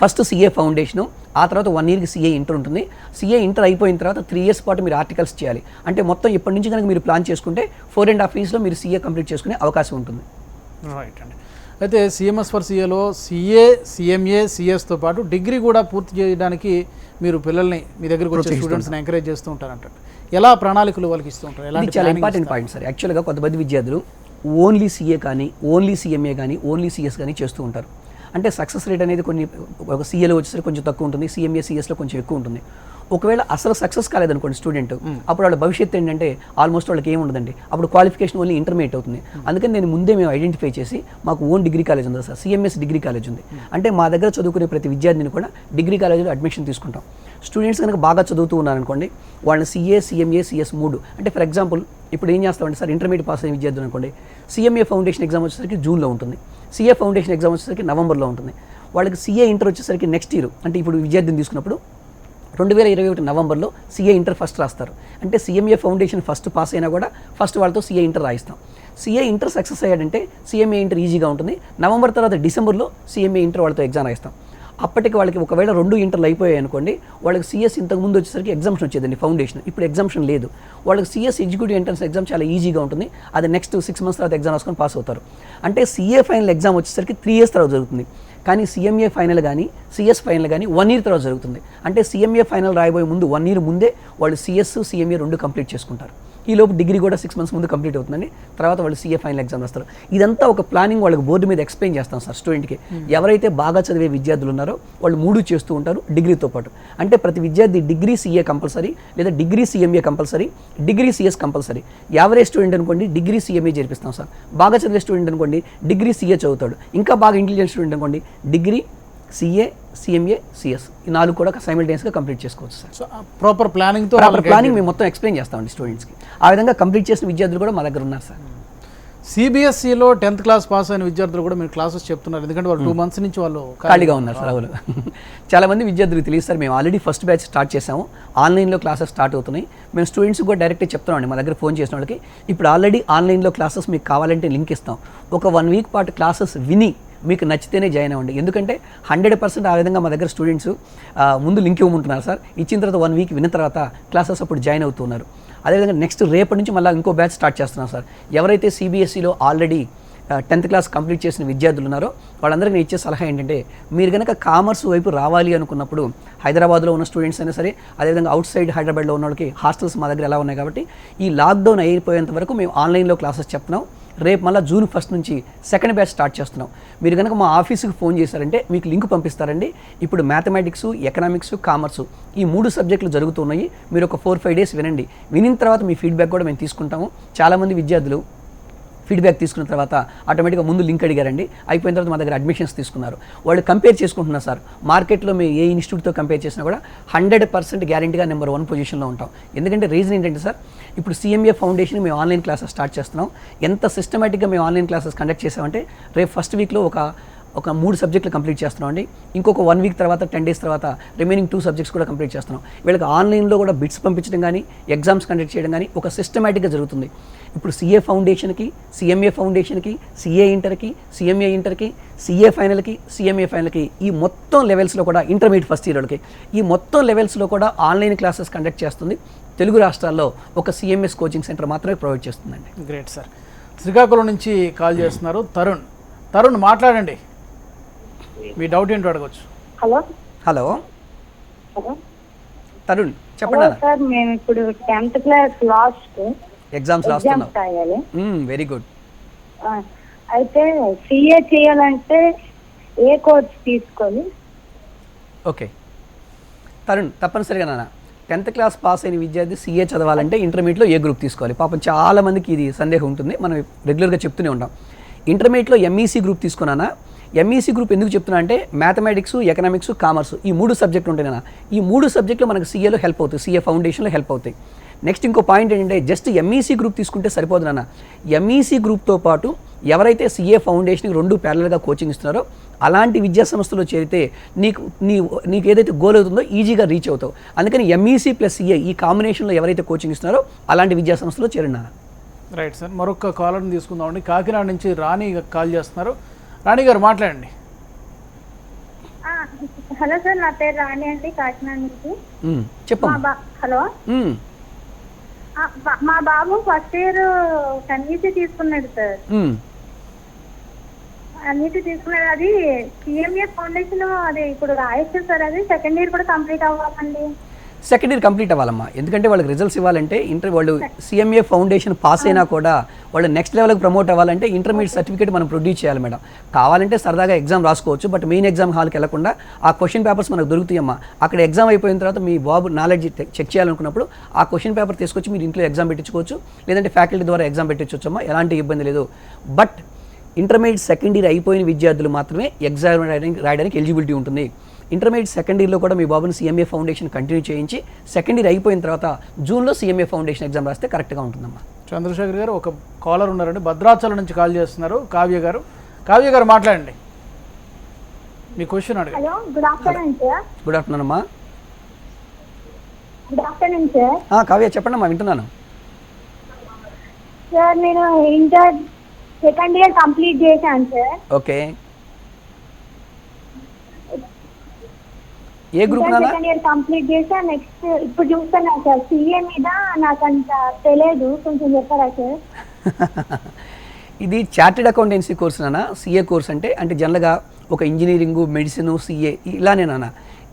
[SPEAKER 2] ఫస్ట్ CA ఫౌండేషను, ఆ తర్వాత 1 yearకి CA ఇంటర్ ఉంటుంది. CA ఇంటర్ అయిపోయిన తర్వాత 3 years పాటు మీరు ఆర్టికల్స్ చేయాలి. అంటే మొత్తం ఇప్పటి నుంచి కనుక మీరు ప్లాన్ చేసుకుంటే 4.5 yearsలో మీరు CA కంప్లీట్ చేసుకునే అవకాశం ఉంటుంది.
[SPEAKER 1] రైట్ అండి. అయితే CMS ఫర్ CAలో CA, CMA, CSతో పాటు డిగ్రీ కూడా పూర్తి చేయడానికి మీరు పిల్లల్ని మీ దగ్గరకు వచ్చే స్టూడెంట్స్ని ఎంకరేజ్ చేస్తూ ఉంటారంట. ఎలా ప్రణాళికలు వాళ్ళకి ఇస్తూ ఉంటారు?
[SPEAKER 2] ఇది చాలా ఇంపార్టెంట్ పాయింట్ సార్. యాక్చువల్గా కొంతమంది విద్యార్థులు ఓన్లీ CA కానీ, ఓన్లీ CMA కానీ, ఓన్లీ CS కానీ చేస్తూ ఉంటారు. అంటే సక్సెస్ రేట్ అనేది ఒక CAలో వచ్చేసరికి కొంచెం తక్కువ ఉంటుంది, CMA, CSలో కొంచెం ఎక్కువ ఉంటుంది. ఒకవేళ అసలు సక్సెస్ కాలేదనుకోండి స్టూడెంట్, అప్పుడు వాళ్ళ భవిష్యత్తు ఏంటంటే ఆల్మోస్ట్ వాళ్ళకి ఏమి ఉండదండి. అప్పుడు క్వాలిఫికేషన్ ఓన్లీ ఇంటర్మీడియట్ అవుతుంది. అందుకని నేను ముందే మేము ఐడెంటిఫై చేసి మాకు ఓన్ డిగ్రీ కాలేజ్ ఉంది సార్, CMS డిగ్రీ కాలేజ్ ఉంది. అంటే మా దగ్గర చదువుకునే ప్రతి విద్యార్థిని కూడా డిగ్రీ కాలేజీలో అడ్మిషన్ తీసుకుంటాం. స్టూడెంట్స్ కనుక బాగా చదువుతూ ఉన్నారనుకోండి, వాళ్ళని CA, CMA, CS 3 అంటే ఫర్ ఎగ్జాంపుల్ ఇప్పుడు ఏం చేస్తామంటే సార్, ఇంటర్మీడియట్ పాస్ అయిన విద్యార్థులు అనుకోండి, CMA ఫౌండేషన్ ఎగ్జామ్ వచ్చేసరికి జూన్లో ఉంటుంది, CA ఫౌండేషన్ ఎగ్జామ్ వచ్చేసరికి నవంబర్లో ఉంటుంది. వాళ్ళకి CA ఇంటర్ వచ్చేసరికి నెక్స్ట్ ఇయర్, అంటే ఇప్పుడు విద్యార్థిని తీసుకున్నప్పుడు 2021 నవంబర్లో CA ఇంటర్ ఫస్ట్ రాస్తారు. అంటే CMA ఫౌండేషన్ ఫస్ట్ పాస్ అయినా కూడా ఫస్ట్ వాళ్ళతో CA ఇంటర్ రాయిస్తాం. సిఏ ఇంటర్ సక్సెస్ అయ్యాడంటే సిఎంఏ ఇంటర్ ఈజీగా ఉంటుంది. నవంబర్ తర్వాత డిసెంబర్లో సిఎంఏ ఇంటర్ వాళ్ళతో ఎగ్జామ్ రాయిస్తాం. అప్పటికి వాళ్ళకి ఒకవేళ 2 ఇంటర్లు అయిపోయాయి అనుకోండి, వాళ్ళకి సిఎస్ ఇంతకుముందు వచ్చేసరికి ఎగ్జామ్షన్ వచ్చేదండి ఫౌండేషన్. ఇప్పుడు ఎగ్జామ్షన్ లేదు. వాళ్ళకి సిఎస్ ఎగ్జిక్యూటివ్ ఎంట్రన్స్ ఎగ్జామ్ చాలా ఈజీగా ఉంటుంది. అది నెక్స్ట్ 6 months తర్వాత ఎగ్జామ్ రాసుకొని పాస్ అవుతారు. అంటే సిఏ ఫైనల్ ఎగ్జామ్ వచ్చేసరికి 3 years తర్వాత జరుగుతుంది. కానీ సిఎంఏ ఫైనల్ కానీ సిఎస్ ఫైనల్ కానీ 1 year తర్వాత జరుగుతుంది. అంటే సిఎంఏ ఫైనల్ రాయబోయే ముందు 1 year ముందే వాళ్ళు సిఎస్ సిఎంఏ 2 కంప్లీట్ చేసుకుంటారు. ఈ లోపు డిగ్రీ కూడా 6 months ముందు కంప్లీట్ అవుతుందండి. తర్వాత వాళ్ళు సిఏ ఫైనల్ ఎగ్జామ్ రాస్తారు. ఇదంతా ఒక ప్లానింగ్ వాళ్ళకి బోర్డు మీద ఎక్స్ప్లెయిన్ చేస్తాం సార్ స్టూడెంట్కి. ఎవరైతే బాగా చదివే విద్యార్థులు ఉన్నారో వాళ్ళు 3 చేస్తూ ఉంటారు డిగ్రీతో పాటు. అంటే ప్రతి విద్యార్థి డిగ్రీ సిఏ కంపల్సరీ, లేదా degree CMA compulsory, degree CS compulsory. Average student అనుకోండి డిగ్రీ సిఎంఏ చేర్పిస్తాం సార్. బాగా చదివే స్టూడెంట్ అనుకోండి డిగ్రీ సిఏ చదువుతాడు. ఇంకా బాగా ఇంటెలిజెంట్ స్టూడెంట్ అనుకోండి డిగ్రీ సిఏ సిఎంఏ సిఎస్ ఈ 4 కూడా సైమల్టేనియస్గా కంప్లీట్ చేసుకోవచ్చు సార్.
[SPEAKER 1] సో ప్రాపర్ ప్లానింగ్తో
[SPEAKER 2] ప్లానింగ్ మేము మొత్తం ఎక్స్ప్లెయిన్ చేస్తామండి స్టూడెంట్స్కి. ఆ విధంగా కంప్లీట్ చేసిన విద్యార్థులు కూడా మా దగ్గర ఉన్నారు సార్.
[SPEAKER 1] సిబిఎస్ఈలో 10th class పాస్ అయిన విద్యార్థులు కూడా మీరు క్లాసెస్ చెప్తున్నారు, ఎందుకంటే వాళ్ళు 2 months నుంచి వాళ్ళు
[SPEAKER 2] ఖాళీగా ఉన్నారు సార్. అవును, చాలామంది విద్యార్థులు తెలియదు సార్. మేము ఆల్రెడీ ఫస్ట్ బ్యాచ్ స్టార్ట్ చేసాము, ఆన్లైన్లో క్లాసెస్ స్టార్ట్ అవుతున్నాయి. మేము స్టూడెంట్స్ కూడా డైరెక్ట్గా చెప్తున్నామండి, మా దగ్గర ఫోన్ చేసిన వాళ్ళకి ఇప్పుడు ఆల్రెడీ ఆన్లైన్లో క్లాసెస్ మీకు కావాలంటే లింక్ ఇస్తాం. ఒక 1 week పాటు క్లాసెస్ విని మీకు నచ్చితేనే జాయిన్ అవ్వండి. ఎందుకంటే 100% ఆ విధంగా మా దగ్గర స్టూడెంట్స్ ముందు లింక్ ఇవ్వమంటున్నారు సార్. ఇచ్చిన తర్వాత 1 week విన్న తర్వాత క్లాసెస్ అప్పుడు జాయిన్ అవుతున్నారు. అదేవిధంగా నెక్స్ట్ రేపటి నుంచి మళ్ళీ ఇంకో బ్యాచ్ స్టార్ట్ చేస్తున్నాం సార్. ఎవరైతే సిబిఎస్ఈలో ఆల్రెడీ 10th class కంప్లీట్ చేసిన విద్యార్థులు ఉన్నారో వాళ్ళందరికీ నేను ఇచ్చే సలహా ఏంటంటే, మీరు కనుక కామర్స్ వైపు రావాలి అనుకున్నప్పుడు హైదరాబాద్లో ఉన్న స్టూడెంట్స్ అయినా సరే, అదేవిధంగా అవుట్ సైడ్ హైదరాబాద్లో ఉన్న వాళ్ళకి హాస్టల్స్ మా దగ్గర ఎలా ఉన్నాయి కాబట్టి ఈ లాక్డౌన్ అయిపోయేంత వరకు మేము ఆన్లైన్లో క్లాసెస్ చెప్తున్నాం. రేపు మళ్ళీ June 1st నుంచి 2nd బ్యాచ్ స్టార్ట్ చేస్తున్నాం. మీరు కనుక మా ఆఫీస్కి ఫోన్ చేశారంటే మీకు లింక్ పంపిస్తారండి. ఇప్పుడు మ్యాథమెటిక్స్, ఎకనామిక్స్, కామర్సు ఈ 3 సబ్జెక్టులు జరుగుతున్నాయి. మీరు ఒక 4-5 days వినండి. వినిన తర్వాత మీ ఫీడ్బ్యాక్ కూడా మేము తీసుకుంటాము. చాలామంది విద్యార్థులు ఫీడ్బ్యాక్ తీసుకున్న తర్వాత ఆటోమేటిక్గా ముందు లింక్ అడిగారండి. అయిపోయిన తర్వాత మా దగ్గర అడ్మిషన్స్ తీసుకున్నారు. వాళ్ళు కంపేర్ చేసుకుంటున్నారు సార్. మార్కెట్లో మేము ఏ ఇన్స్టిట్యూట్తో కంపేర్ చేసినా కూడా 100% గ్యారెంటీగా నెంబర్ 1 పొజిషన్లో ఉంటాం. ఎందుకంటే రీజన్ ఏంటంటే సార్, ఇప్పుడు సిఎంఏ ఫౌండేషన్ మేము ఆన్లైన్ క్లాసెస్ స్టార్ట్ చేస్తున్నాం. ఎంత సిస్టమేటిక్గా మేము ఆన్లైన్ క్లాసెస్ కండక్ట్ చేసామంటే రేపు ఫస్ట్ వీక్లో ఒక 3 సబ్జెక్టులు కంప్లీట్ చేస్తున్నాం అండి. ఇంకొక 1 week తర్వాత 10 days తర్వాత రిమైనింగ్ 2 subjects కూడా కంప్లీట్ చేస్తున్నాం. వీళ్ళకి ఆన్లైన్లో కూడా బిట్స్ పంపించడం కానీ ఎగ్జామ్స్ కండక్ట్ చేయడం కానీ ఒక సిస్టమేటిక్గా జరుగుతుంది. ఇప్పుడు సిఏ ఫౌండేషన్కి, సిఎంఏ ఫౌండేషన్కి, సిఏ ఇంటర్కి, సిఎంఏ ఇంటర్కి, సిఏ ఫైనల్కి, సిఎంఏ ఫైనల్కి ఈ మొత్తం లెవెల్స్లో కూడా ఇంటర్మీడియట్ ఫస్ట్ ఇయర్కి ఈ మొత్తం లెవెల్స్లో కూడా ఆన్లైన్ క్లాసెస్ కండక్ట్ చేస్తుంది. తెలుగు రాష్ట్రాల్లో ఒక సిఎంఎస్ కోచింగ్ సెంటర్ మాత్రమే ప్రొవైడ్ చేస్తుందండి.
[SPEAKER 1] Great sir. శ్రీకాకుళం నుంచి కాల్ చేస్తున్నారు తరుణ్ మాట్లాడండి, మీ డౌట్ ఏంటో అడగవచ్చు.
[SPEAKER 2] హలో తరుణ్ చెప్పండి.
[SPEAKER 10] సార్ మేము ఇప్పుడు 10th class లాస్ట్
[SPEAKER 2] ఎగ్జామ్స్
[SPEAKER 10] రాయాలి.
[SPEAKER 2] Very good.
[SPEAKER 10] అయితే సిఏ చేయాలంటే ఏ కోర్స్ తీసుకోవాలి?
[SPEAKER 2] ఓకే తరుణ్, తప్పనిసరిగా నాన్న 10th class పాస్ అయిన విద్యార్థి సిఏ చదవాలంటే ఇంటర్మీడియట్లో ఏ గ్రూప్ తీసుకోవాలి? పాపం చాలామందికి ఇది సందేహం ఉంటుంది, మనం రెగ్యులర్గా చెప్తూనే ఉంటాం. ఇంటర్మీడియట్లో ఎంఈసీ గ్రూప్ తీసుకున్నానా? ఎంఈసీ గ్రూప్ ఎందుకు చెప్తున్నా అంటే మ్యాథమెటిక్స్, ఎకనామిక్స్, కామర్స్ ఈ 3 సబ్జెక్టులు ఉంటాయి. ఈ 3 సబ్జెక్టులు మనకు సిఏలో హెల్ప్ అవుతాయి, సిఏ ఫౌండేషన్లో హెల్ప్ అవుతాయి. నెక్స్ట్ ఇంకో పాయింట్ ఏంటంటే, జస్ట్ ఎంఈసీ గ్రూప్ తీసుకుంటే సరిపోదు నాన్న. ఎంఈసీ గ్రూప్తో పాటు ఎవరైతే సిఏ ఫౌండేషన్కి 2 ప్యారలల్గా కోచింగ్ ఇస్తున్నారో అలాంటి విద్యా సంస్థలో చేరితే నీకు ఏదైతే గోల్ అవుతుందో ఈజీగా రీచ్ అవుతావు. అందుకని ఎంఈసీ ప్లస్ సిఏ ఈ కాంబినేషన్లో ఎవరైతే కోచింగ్ ఇస్తున్నారో అలాంటి విద్యా సంస్థలో చేరిన.
[SPEAKER 1] Right sir. మరొక కాలర్ని తీసుకుందామండి. కాకినాడ నుంచి రాణి కాల్ చేస్తున్నారు. రాణి గారు మాట్లాడండి.
[SPEAKER 10] హలో సార్, నా పేరు రాణి అండి, కాకినాడ నుంచి.
[SPEAKER 2] చెప్పమ్మా.
[SPEAKER 10] హలో, మా బాబు ఫస్ట్ ఇయర్ ఎన్ఈసీ తీసుకున్నాడు సార్. ఎన్ఈసీ తీసుకున్నాడు. అది సిఎంఏ ఫౌండేషన్ అది ఇప్పుడు రాయొచ్చు సార్. అది 2nd year కూడా కంప్లీట్ అవ్వాలండి.
[SPEAKER 2] 2nd year complete అవ్వాలమ్మా. ఎందుకంటే వాళ్ళకి రిజల్ట్స్ ఇవ్వాలంటే వాళ్ళు సిఎంఏ ఫౌండేషన్ పాస్ అయినా కూడా వాళ్ళు నెక్స్ట్ లెవెల్కి ప్రమోట్ అవ్వాలంటే ఇంటర్మీడియట్ సర్టిఫికేట్ మనం ప్రొడ్యూస్ చేయాలి మేడం. కావాలంటే సరదాగా ఎగ్జామ్ రాసుకోవచ్చు, బట్ మెయిన్ ఎగ్జామ్ హాల్కి వెళ్లకుండా ఆ క్వశ్చన్ పేపర్స్ మనకు దొరుకుతాయమ్మా. అక్కడ ఎగ్జామ్ అయిపోయిన తర్వాత మీ బాబు నాలెడ్జ్ చెక్ చేయాలనుకున్నప్పుడు ఆ క్వశ్చన్ పేపర్ తీసుకొచ్చి మీరు ఇంట్లో ఎగ్జామ్ పెట్టించుకోవచ్చు, లేదంటే ఫ్యాకల్టీ ద్వారా ఎగ్జామ్ పెట్టించవచ్చు అమ్మా, ఎలాంటి ఇబ్బంది లేదు. బట్ ఇంటర్మీడియట్ 2nd year అయిపోయిన విద్యార్థులు మాత్రమే ఎగ్జామ్ రాయడానికి ఎలిజిబిలిటీ ఉంటుంది. ఇంటర్మీడియట్ 2nd year కూడా మీ బాబుని సిఎంఏ ఫౌండేషన్ కంటిన్యూ చేయించి 2nd year అయిపోయిన తర్వాత జూన్లో సిఎంఏ ఫౌండేషన్ ఎగ్జామ్ రాస్తే కరెక్ట్గా ఉంటుందమ్మా.
[SPEAKER 1] చంద్రశేఖర్ గారు ఒక కాలర్ ఉన్నారండి, భద్రాచలం నుంచి కాల్ చేస్తున్నారు. కావ్య గారు మాట్లాడండి, మీ క్వశ్చన్ అడగండి.
[SPEAKER 10] Hello, good afternoon sir.
[SPEAKER 2] Good afternoon అమ్మా.
[SPEAKER 10] Good afternoon sir.
[SPEAKER 2] కావ్య చెప్పండి అమ్మా, వింటున్నాను.
[SPEAKER 10] సార్ నేను ఇంటర్ సెకండ్ ఇయర్ కంప్లీట్ చేశాను సార్.
[SPEAKER 2] ఓకే, ఏ గ్రూప్ నాన్న?
[SPEAKER 10] సెకండ్ ఇయర్ కంప్లీట్ చేశాను. నెక్స్ట్ ఇప్పుడు చూస్తున్నా సార్, సిఏ మీద నాకు అంత తెలియదు, కొంచెం చెప్పరా సార్?
[SPEAKER 2] ఇది చార్టెడ్ అకౌంటెన్సీ కోర్స్ నాన్న. సిఏ కోర్స్ అంటే జనరల్గా ఒక ఇంజనీరింగ్, మెడిసిన్, సిఏ ఇలానే నాన్న.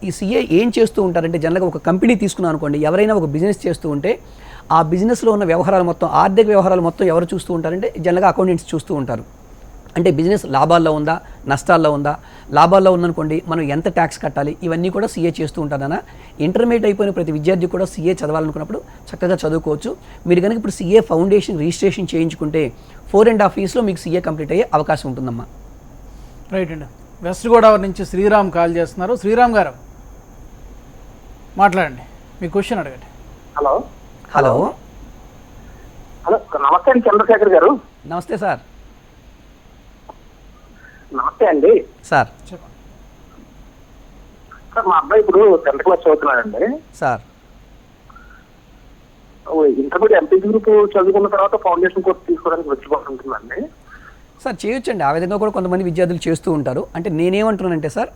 [SPEAKER 2] ఈ సిఏ ఏం చేస్తూ ఉంటారంటే జనరల్గా ఒక కంపెనీ తీసుకున్నాం అనుకోండి, ఎవరైనా ఒక బిజినెస్ చేస్తూ ఉంటే ఆ బిజినెస్లో ఉన్న వ్యవహారాలు మొత్తం, ఆర్థిక వ్యవహారాలు మొత్తం ఎవరు చూస్తూ ఉంటారంటే జనరల్గా అకౌంటెంట్స్ చూస్తూ ఉంటారు. అంటే బిజినెస్ లాభాల్లో ఉందా, నష్టాల్లో ఉందా, లాభాల్లో ఉందనుకోండి మనం ఎంత ట్యాక్స్ కట్టాలి, ఇవన్నీ కూడా సీఏ చేస్తూ ఉంటారన్న. ఇంటర్మీడియట్ అయిపోయిన ప్రతి విద్యార్థి కూడా సీఏ చదవాలనుకున్నప్పుడు చక్కగా చదువుకోవచ్చు. మీరు కనుక ఇప్పుడు సీఏ ఫౌండేషన్ రిజిస్ట్రేషన్ చేయించుకుంటే 4.5 yearsలో మీకు సీఏ కంప్లీట్ అయ్యే అవకాశం ఉంటుందమ్మా.
[SPEAKER 1] రైట్ అండి. వెస్ట్ గోదావరి నుంచి శ్రీరామ్ కాల్ చేస్తున్నారు. శ్రీరామ్ గారు మాట్లాడండి, మీ క్వశ్చన్ అడగండి.
[SPEAKER 11] హలో
[SPEAKER 2] హలో
[SPEAKER 11] హలో, నమస్తే అండి చంద్రశేఖర్ గారు.
[SPEAKER 2] నమస్తే సార్.
[SPEAKER 11] నమస్తే అండి
[SPEAKER 2] సార్.
[SPEAKER 11] సార్ మా అబ్బాయి ఇప్పుడు 10th class చదువుతున్నాడండి
[SPEAKER 2] సార్.
[SPEAKER 11] ఇంటర్మీడియట్ ఎంపీ గ్రూప్ చదువుకున్న తర్వాత ఫౌండేషన్ కోర్స్ తీసుకోవడానికి వచ్చిపోతుంటుందండి.
[SPEAKER 2] సార్ చేయొచ్చండి, ఆ విధంగా కూడా కొంతమంది విద్యార్థులు చేస్తూ ఉంటారు. అంటే నేనేమంటున్నానంటే సార్,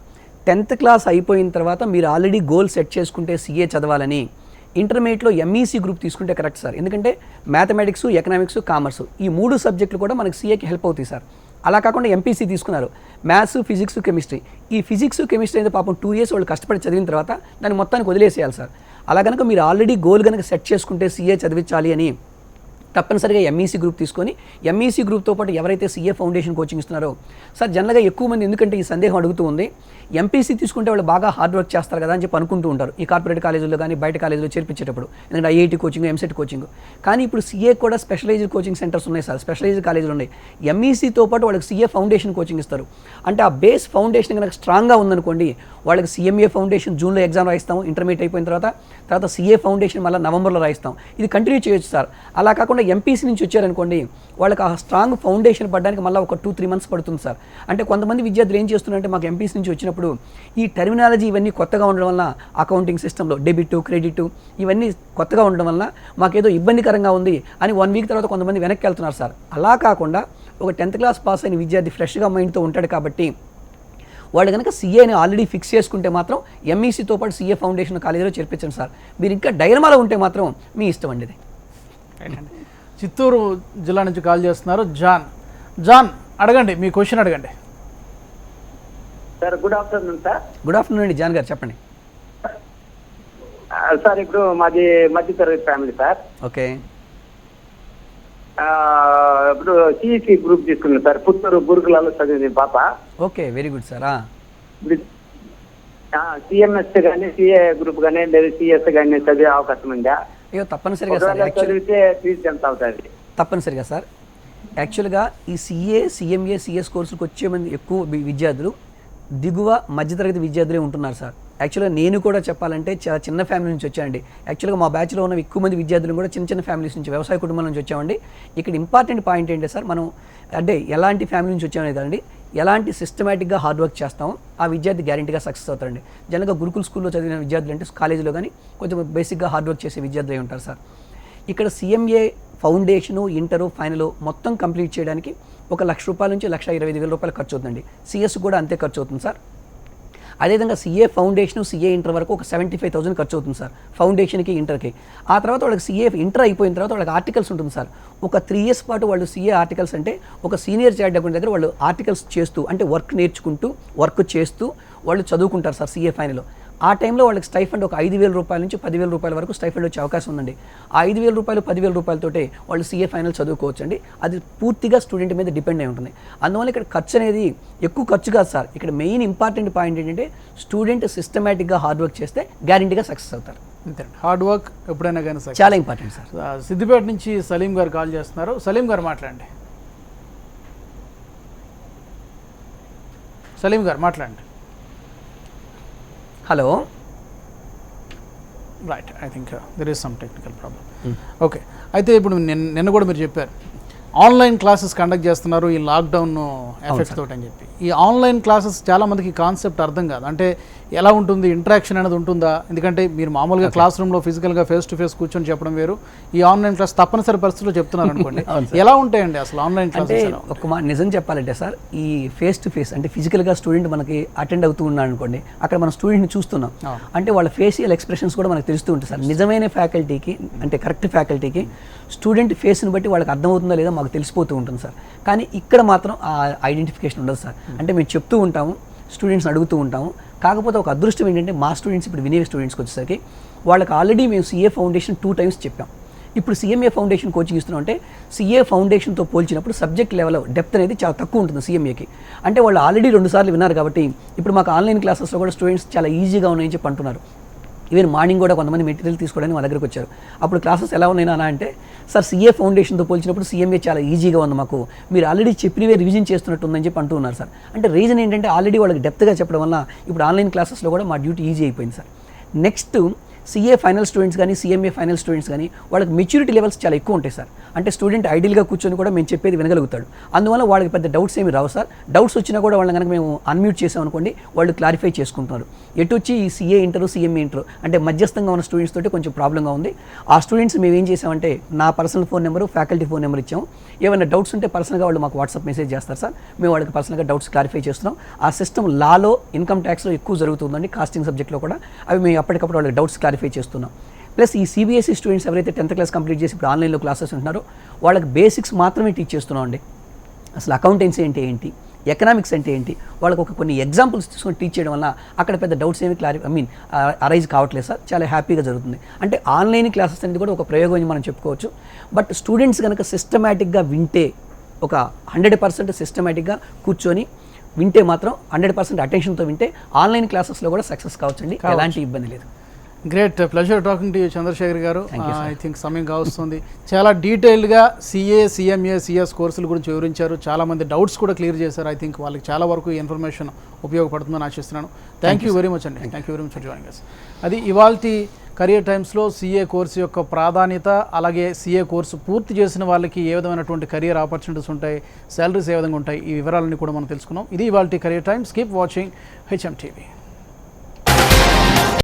[SPEAKER 2] 10th class అయిపోయిన తర్వాత మీరు ఆల్రెడీ గోల్ సెట్ చేసుకుంటే సీఏ చదవాలని, ఇంటర్మీడియట్లో ఎంఈసీ గ్రూప్ తీసుకుంటే కరెక్ట్ సార్. ఎందుకంటే మ్యాథమెటిక్స్, ఎకనామిక్స్, కామర్స్ ఈ 3 సబ్జెక్టులు కూడా మనకి సీఏకి హెల్ప్ అవుతాయి సార్. అలా కాకుండా ఎంపీసీ తీసుకున్నారు, మ్యాథ్స్, ఫిజిక్స్, కెమిస్ట్రీ. ఈ ఫిజిక్స్, కెమిస్ట్రీ అయితే పాపం 2 years వాళ్ళు కష్టపడి చదివిన తర్వాత దాన్ని మొత్తానికి వదిలేసేయాలి సార్. అలా కనుక మీరు ఆల్రెడీ గోల్ కనుక సెట్ చేసుకుంటే సీఏ చదివించాలి అని తప్పనిసరిగా ఎంఈసీ గ్రూప్ తీసుకొని, ఎంఈసీ గ్రూప్తో పాటు ఎవరైతే సీఏ ఫౌండేషన్ కోచింగ్ ఇస్తున్నారో సార్, జనరల్గా ఎక్కువ మంది ఎందుకంటే ఈ సందేహం అడుగుతూ ఉంది, ఎంపీసీ తీసుకుంటే వాళ్ళు బాగా హార్డ్ వర్క్ చేస్తారు కదా అని చెప్పి అనుకుంటూ ఉంటారు ఈ కార్పొరేట్ కాలేజీలో కానీ బయట కాలేజీలో చేర్పించేటప్పుడు, ఎందుకంటే ఐఐటీ కోచింగ్, ఎంసెట్ కోచింగ్. కానీ ఇప్పుడు సీఏ కూడా స్పెషలైజ్డ్ కోచింగ్ సెంటర్స్ ఉన్నాయి సార్, స్పెషలైజ్డ్ కాలేజీలు ఉన్నాయి. ఎంఈసీతో పాటు వాళ్ళకి సీఏ ఫౌండేషన్ కోచింగ్ ఇస్తారు. అంటే ఆ బేస్ ఫౌండేషన్ కనుక స్ట్రాంగ్గా ఉందనుకోండి, వాళ్ళకి సీఎంఏ ఫౌండేషన్ జూన్లో ఎగ్జామ్ రాయిస్తాము, ఇంటర్మీడియట్ అయిపోయిన తర్వాత సీఏ ఫౌండేషన్ మళ్ళీ నవంబర్లో రాయిస్తాం. ఇది కంటిన్యూ చేయొచ్చు సార్. అలా కాకుండా ఎంపీసీ నుంచి వచ్చారనుకోండి, వాళ్ళకి ఆ స్ట్రాంగ్ ఫౌండేషన్ పడడానికి మళ్ళీ ఒక 2-3 months పడుతుంది సార్. అంటే కొంతమంది విద్యార్థులు ఏం చేస్తున్నారంటే, మాకు ఎంపీసీ నుంచి వచ్చినప్పుడు ఈ టెర్మినాలజీ ఇవన్నీ కొత్తగా ఉండడం వల్ల, అకౌంటింగ్ సిస్టంలో డెబిట్, క్రెడిట్ ఇవన్నీ కొత్తగా ఉండడం వల్ల మాకేదో ఇబ్బందికరంగా ఉంది అని 1 week తర్వాత కొంతమంది వెనక్కి వెళ్తున్నారు సార్. అలా కాకుండా ఒక 10th class పాస్ అయిన విద్యార్థి ఫ్రెష్గా మైండ్తో ఉంటాడు కాబట్టి వాళ్ళు కనుక సీఏని ఆల్రెడీ ఫిక్స్ చేసుకుంటే మాత్రం ఎంఈసీతో పాటు సీఏ ఫౌండేషన్ కాలేజీలో చేర్పించండి సార్. మీరు ఇంకా డైలమాలో ఉంటే మాత్రం మీ ఇష్టం అండి ఇది.
[SPEAKER 1] చిత్తూరు జిల్లా నుంచి కాల్ చేస్తున్నారు జాన్ అడగండి, మీ క్వశ్చన్ అడగండి.
[SPEAKER 11] Sir good afternoon sir.
[SPEAKER 2] Good afternoon అండి జాన్ గారు, చెప్పండి.
[SPEAKER 11] సార్ ఇప్పుడు మాది మధ్యతరగతి ఫ్యామిలీ సార్.
[SPEAKER 2] ఓకే.
[SPEAKER 11] ఇప్పుడు సిఈసి గ్రూప్ తీసుకున్నాను సార్, పుత్తూరు గురుకులాలో చదివింది పాప.
[SPEAKER 2] Okay, very good sir.
[SPEAKER 11] CMS కానీ సిఏ గ్రూప్ కానీ లేదా సిఎస్ కానీ చదివే అవకాశం ఉందా?
[SPEAKER 2] అయ్యో తప్పనిసరిగా సార్.
[SPEAKER 11] చదివితే ఫీజు ఎంత అవుతుంది?
[SPEAKER 2] తప్పనిసరిగా సార్. యాక్చువల్గా ఈ సిఏ, సిఎంఏ, సిఎస్ కోర్సులకు వచ్చే మంది ఎక్కువ విద్యార్థులు దిగువ మధ్యతరగతి విద్యార్థులే ఉంటున్నారు సార్. యాక్చువల్గా నేను కూడా చెప్పాలంటే చాలా చిన్న ఫ్యామిలీ నుంచి వచ్చానండి. యాక్చువల్గా మా బ్యాచ్లో ఉన్న ఎక్కువ మంది విద్యార్థులు కూడా చిన్న ఫ్యామిలీస్ నుంచి, వ్యవసాయ కుటుంబాల నుంచి వచ్చామండి. ఇక్కడ ఇంపార్టెంట్ పాయింట్ ఏంటంటే సార్, మనం అంటే ఎలాంటి ఫ్యామిలీ నుంచి వచ్చామనేది అండి, ఎలాంటి సిస్టమేటిక్గా హార్డ్ వర్క్ చేస్తామో ఆ విద్యార్థి గ్యారెంటీగా సక్సెస్ అవుతారండి. జనరల్గా గురుకుల్ స్కూల్లో చదివిన విద్యార్థులు అంటే కాలేజీలో కానీ కొంచెం బేసిక్గా హార్డ్ వర్క్ చేసే విద్యార్థులు ఉంటారు సార్. ఇక్కడ సిఎంఏ ఫౌండేషను, ఇంటరు, ఫైనల్ మొత్తం కంప్లీట్ చేయడానికి ₹1,00,000 నుంచి ₹1,25,000 ఖర్చు అవుతుందండి. సిఎస్ కూడా అంతే ఖర్చు అవుతుంది సార్. అదేవిధంగా సీఏ ఫౌండేషన్, సీఏ ఇంటర్ వరకు ఒక 75,000 ఖర్చు అవుతుంది సార్, ఫౌండేషన్కి, ఇంటర్కి. ఆ తర్వాత వాళ్ళకి సీఏ ఇంటర్ అయిపోయిన తర్వాత వాళ్ళకి ఆర్టికల్స్ ఉంటుంది సార్. ఒక 3 years పాటు వాళ్ళు సీఏ ఆర్టికల్స్ అంటే ఒక సీనియర్ చార్టెడ్ అకౌంటెంట్ దగ్గర వాళ్ళు ఆర్టికల్స్ చేస్తూ, అంటే వర్క్ నేర్చుకుంటూ, వర్క్ చేస్తూ వాళ్ళు చదువుకుంటారు సార్ సీఏ ఫైనల్లో. ఆ టైంలో వాళ్ళకి స్టైఫండ్ ఒక ₹5,000 నుంచి ₹10,000 వరకు స్టైఫండ్ వచ్చే అవకాశం ఉందండి. ఆ ₹5,000, ₹10,000 తోటే వాళ్ళు సీఏ ఫైనల్ చదువుకోవచ్చు అండి. అది పూర్తిగా స్టూడెంట్ మీద డిపెండ్ అయి ఉంటుంది. అందువల్ల ఇక్కడ ఖర్చు అనేది ఎక్కువ ఖర్చు కాదు సార్. ఇక్కడ మెయిన్ ఇంపార్టెంట్ పాయింట్ ఏంటంటే స్టూడెంట్ సిస్టమేటిక్గా హార్డ్ వర్క్ చేస్తే గ్యారెంటీగా సక్సెస్ అవుతారు.
[SPEAKER 1] అంతే, హార్డ్ వర్క్ ఎప్పుడైనా కానీ
[SPEAKER 2] చాలా ఇంపార్టెంట్ సార్.
[SPEAKER 1] సిద్దిపేట నుంచి సలీం గారు కాల్ చేస్తున్నారు. సలీం గారు మాట్లాడండి. సలీం గారు మాట్లాడండి.
[SPEAKER 2] Hello.
[SPEAKER 1] Right, I think there is some technical problem. Okay, అయితే ఇప్పుడు నిన్న కూడా మీరు చెప్పారు ఆన్లైన్ క్లాసెస్ కండక్ట్ చేస్తున్నారు ఈ లాక్డౌన్ ఎఫెక్ట్ తోటి అని చెప్పి. ఈ ఆన్లైన్ క్లాసెస్ చాలా మందికి కాన్సెప్ట్ అర్థం కాదు. అంటే ఎలా ఉంటుంది, ఇంటరాక్షన్ అనేది ఉంటుందా? ఎందుకంటే మీరు మామూలుగా క్లాస్ రూమ్లో ఫిజికల్గా ఫేస్ టు ఫేస్ కూర్చొని చెప్పడం వేరు, ఈ ఆన్లైన్ క్లాస్ తప్పనిసరి పరిస్థితుల్లో చెప్తున్నారు అనుకోండి, ఎలా ఉంటాయండి అసలు ఆన్లైన్
[SPEAKER 2] అంటే
[SPEAKER 1] క్లాసెస్?
[SPEAKER 2] ఒక నిజం చెప్పాలంటే సార్, ఈ ఫేస్ టు ఫేస్ అంటే ఫిజికల్గా స్టూడెంట్ మనకి అటెండ్ అవుతూ ఉన్నాడు అనుకోండి, అక్కడ మన స్టూడెంట్ని చూస్తున్నాం అంటే వాళ్ళ ఫేషియల్ ఎక్స్ప్రెషన్స్ కూడా మనకు తెలుస్తూ ఉంటుంది సార్. నిజమైన ఫ్యాకల్టీకి అంటే కరెక్ట్ ఫ్యాకల్టీకి స్టూడెంట్ ఫేస్ని బట్టి వాళ్ళకి అర్థమవుతుందో లేదో మాకు తెలిసిపోతూ ఉంటుంది సార్. కానీ ఇక్కడ మాత్రం ఆ ఐడెంటిఫికేషన్ ఉండదు సార్. అంటే మేము చెప్తూ ఉంటాము, స్టూడెంట్స్ని అడుగుతూ ఉంటాము. కాకపోతే ఒక అదృష్టం ఏంటంటే మా స్టూడెంట్స్ ఇప్పుడు వినే స్టూడెంట్స్కి వచ్చేసరికి వాళ్ళకి ఆల్రెడీ మేము CA ఫౌండేషన్ 2 times చెప్పాం. ఇప్పుడు CMA ఫౌండేషన్ కోచింగ్ ఇస్తున్నాం అంటే CA ఫౌండేషన్తో పోల్చినప్పుడు సబ్జెక్ట్ లెవెల్ డెప్త్ అనేది చాలా తక్కువ ఉంటుంది CMAకి. అంటే వాళ్ళు ఆల్రెడీ 2 సార్లు విన్నారు కాబట్టి ఇప్పుడు మాకు ఆన్లైన్ క్లాసెస్లో కూడా స్టూడెంట్స్ చాలా ఈజీగా ఉన్నాయని చెప్పి అంటున్నారు. ఈవెన్ మార్నింగ్ కూడా కొంతమంది మెటీరియల్ తీసుకోవడానికి మా దగ్గరకు వచ్చారు. అప్పుడు క్లాసెస్ ఎలా ఉన్నాయన్నా అంటే, సార్ CA ఫౌండేషన్తో పోల్చినప్పుడు CMA చాలా ఈజీగా ఉంది మాకు, మీరు ఆల్రెడీ చెప్పినవే రివిజన్ చేస్తున్నట్టు ఉందని చెప్పి అంటూ ఉన్నారు సార్. అంటే రీజన్ ఏంటంటే ఆల్రెడీ వాళ్ళకి డెప్త్గా చెప్పడం వల్ల ఇప్పుడు ఆన్లైన్ క్లాసెస్లో కూడా మా డ్యూటీ ఈజీ అయిపోయింది sir. Next CA final students కానీ CMA ఫైనల్ స్టూడెంట్స్ కానీ వాళ్ళకి మెచ్యూరిటీ లెవెల్స్ చాలా ఎక్కువ ఉంటాయి సార్. అంటే స్టూడెంట్ ఐడియల్గా కూర్చొని కూడా మేము చెప్పేది వినగలుగుతాడు. అందువల్ల వాళ్ళకి పెద్ద డౌట్స్ ఏమి రావు సార్. డౌట్స్ వచ్చినా కూడా వాళ్ళని కనుక మేము అన్మ్యూట్ చేసాం అనుకోండి, వాళ్ళు క్లారిఫై చేసుకుంటున్నారు. ఎటు వచ్చి ఈ CA ఇంటరు CMA ఇంటరు అంటే మధ్యస్థంగా ఉన్న స్టూడెంట్స్ తోటి కొంచెం ప్రాబ్లంగా ఉంది. ఆ స్టూడెంట్స్ మేము ఏం చేసామంటే నా personal phone number, faculty phone number ఇచ్చాము. ఏమైనా డౌట్స్ ఉంటే పర్సనల్గా వాళ్ళు మాకు వాట్సాప్ మెసేజ్ చేస్తారు సార్. మేము వాళ్ళకి పర్సనల్గా డౌట్స్ క్లారిఫై చేస్తున్నాం. ఆ సిస్టమ్ లాలో, ఇన్కమ్ ట్యాక్స్లో ఎక్కువ జరుగుతుందండి, కాస్టింగ్ సబ్జెక్ట్లో కూడా. అవి మేము అప్పటికప్పుడు వాళ్ళకి డౌట్స్ క్లారిఫై చేస్తున్నాం. ప్లస్ ఈ CBSE స్టూడెంట్స్ ఎవరైతే 10th క్లాస్ కంప్లీట్ చేసి ఇప్పుడు ఆన్లైన్లో క్లాసెస్ ఉంటున్నారో వాళ్ళకి బేసిక్స్ మాత్రమే టీచ్ చేస్తున్నాం అండి. అసలు అకౌంటెన్సీ అంటే ఏంటి, ఎకనామిక్స్ అంటే ఏంటి, వాళ్ళకి కొన్ని ఎగ్జాంపుల్స్ తీసుకొని టీచ్ చేయడం వల్ల అక్కడ పెద్ద డౌట్స్ ఏమి అరైజ్ కావట్లేదు సార్. చాలా హ్యాపీగా జరుగుతుంది. అంటే ఆన్లైన్ క్లాసెస్ అనేది కూడా ఒక ప్రయోగం అని మనం చెప్పుకోవచ్చు. బట్ స్టూడెంట్స్ కనుక సిస్టమేటిక్గా వింటే, ఒక 100% సిస్టమేటిక్గా కూర్చొని వింటే మాత్రం 100% అటెన్షన్తో వింటే ఆన్లైన్ క్లాసెస్లో కూడా సక్సెస్ కావచ్చండి, ఎలాంటి ఇబ్బంది లేదు.
[SPEAKER 1] Great, pleasure talking to you Chandrasekhar గారు. ఐ థింక్ సమయం కావస్తుంది. చాలా డీటెయిల్డ్గా CA, CMA, CS కోర్సుల గురించి వివరించారు. చాలామంది డౌట్స్ కూడా క్లియర్ చేశారు. ఐ థింక్ వాళ్ళకి చాలా వరకు ఇన్ఫర్మేషన్ ఉపయోగపడుతుందని ఆశిస్తున్నాను. థ్యాంక్ యూ వెరీ మచ్ అండి. Thank you very much for joining us. అది ఇవాల్టి కెరియర్ టైమ్స్లో CA కోర్సు యొక్క ప్రాధాన్యత, అలాగే CA కోర్సు పూర్తి చేసిన వాళ్ళకి ఏ విధమైనటువంటి కెరియర్ ఆపర్చునిటీస్ ఉంటాయి, శాలరీస్ ఏ విధంగా ఉంటాయి, ఈ వివరాలన్నీ కూడా మనం తెలుసుకున్నాం. ఇది ఇవాల్టి career times. Keep watching HM TV.